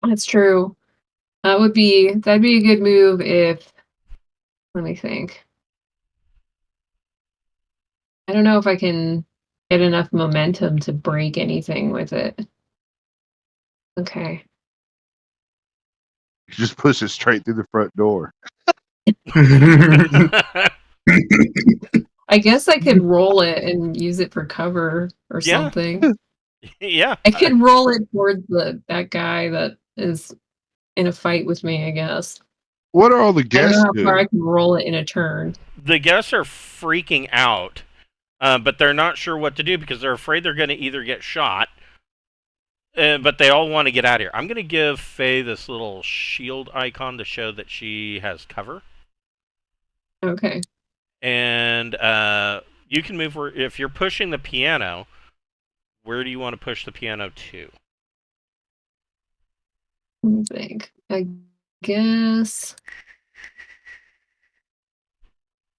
That's true. That'd be a good move if. Let me think. I don't know if I can get enough momentum to break anything with it. Okay. You just push it straight through the front door. I guess I could roll it and use it for cover or Yeah. something. Yeah. I could roll it towards that guy that is in a fight with me, I guess. What are all the I don't know guests how far I doing? can roll it in a turn. The guests are freaking out, but they're not sure what to do because they're afraid they're going to either get shot, but they all want to get out of here. I'm going to give Faye this little shield icon to show that she has cover. Okay. And you can move where, if you're pushing the piano, where do you want to push the piano to? Let me think. I guess.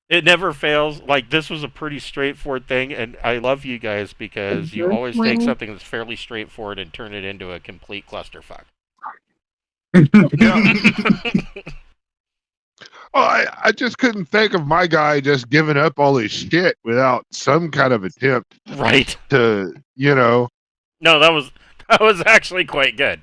It never fails. Like, this was a pretty straightforward thing, and I love you guys because you This always take way? something that's fairly straightforward and turn it into a complete clusterfuck. Oh, I just couldn't think of my guy just giving up all his shit without some kind of attempt Right. to, No, that was actually quite good.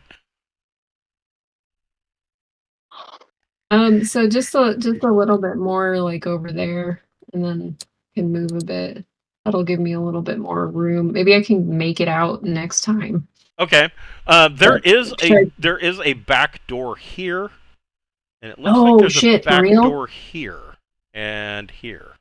So just a little bit more like over there, and then can move a bit. That'll give me a little bit more room. Maybe I can make it out next time. Okay. There is Sure. a back door here, and it looks Oh, like there's shit, a for back real? door here and here.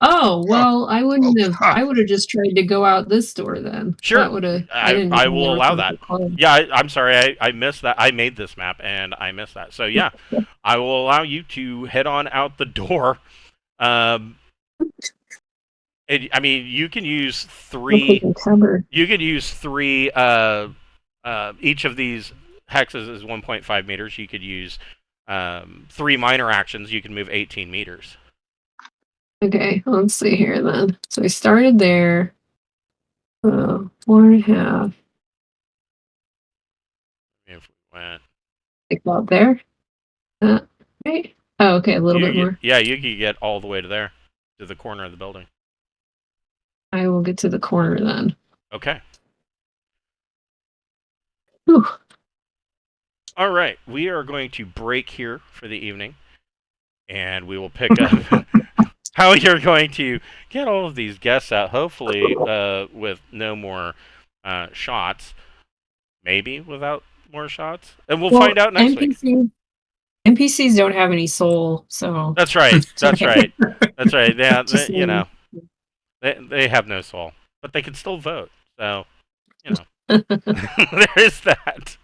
Oh, well, I wouldn't have. God. I would have just tried to go out this door then. Sure. That would have. I will allow that. Yeah, I'm sorry. I missed that. I made this map and I missed that. So yeah, I will allow you to head on out the door. And, I mean, you can use three. You could use three. Each of these hexes is 1.5 meters. You could use 3 minor actions. You can move 18 meters. Okay, let's see here then. So I started there. 4.5. If we went, Like about there. Right. Oh, okay, a little bit more. Yeah, you could get all the way to there, to the corner of the building. I will get to the corner then. Okay. Whew. All right, we are going to break here for the evening, and we will pick up how you're going to get all of these guests out, hopefully with no more shots, maybe without more shots, and we'll find out next week. NPCs don't have any soul, so That's right. That's right. That's right. Yeah, Just they have no soul, but they can still vote. So, there is that.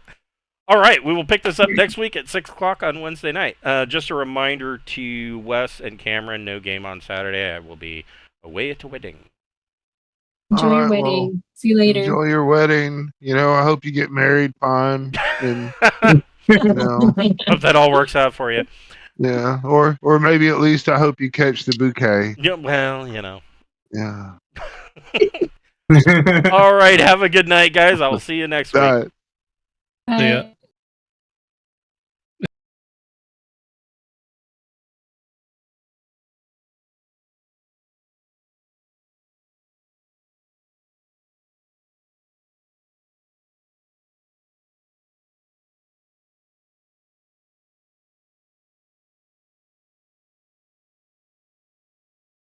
All right, we will pick this up next week at 6 o'clock on Wednesday night. Just a reminder to Wes and Cameron, no game on Saturday. I will be away at a wedding. Enjoy your wedding. Well, See you later. enjoy your wedding. I hope you get married fine. And, Hope that all works out for you. yeah, or maybe at least I hope you catch the bouquet. Yeah, well, Yeah. All right, have a good night, guys. I will see you next week. Bye. Bye. See ya.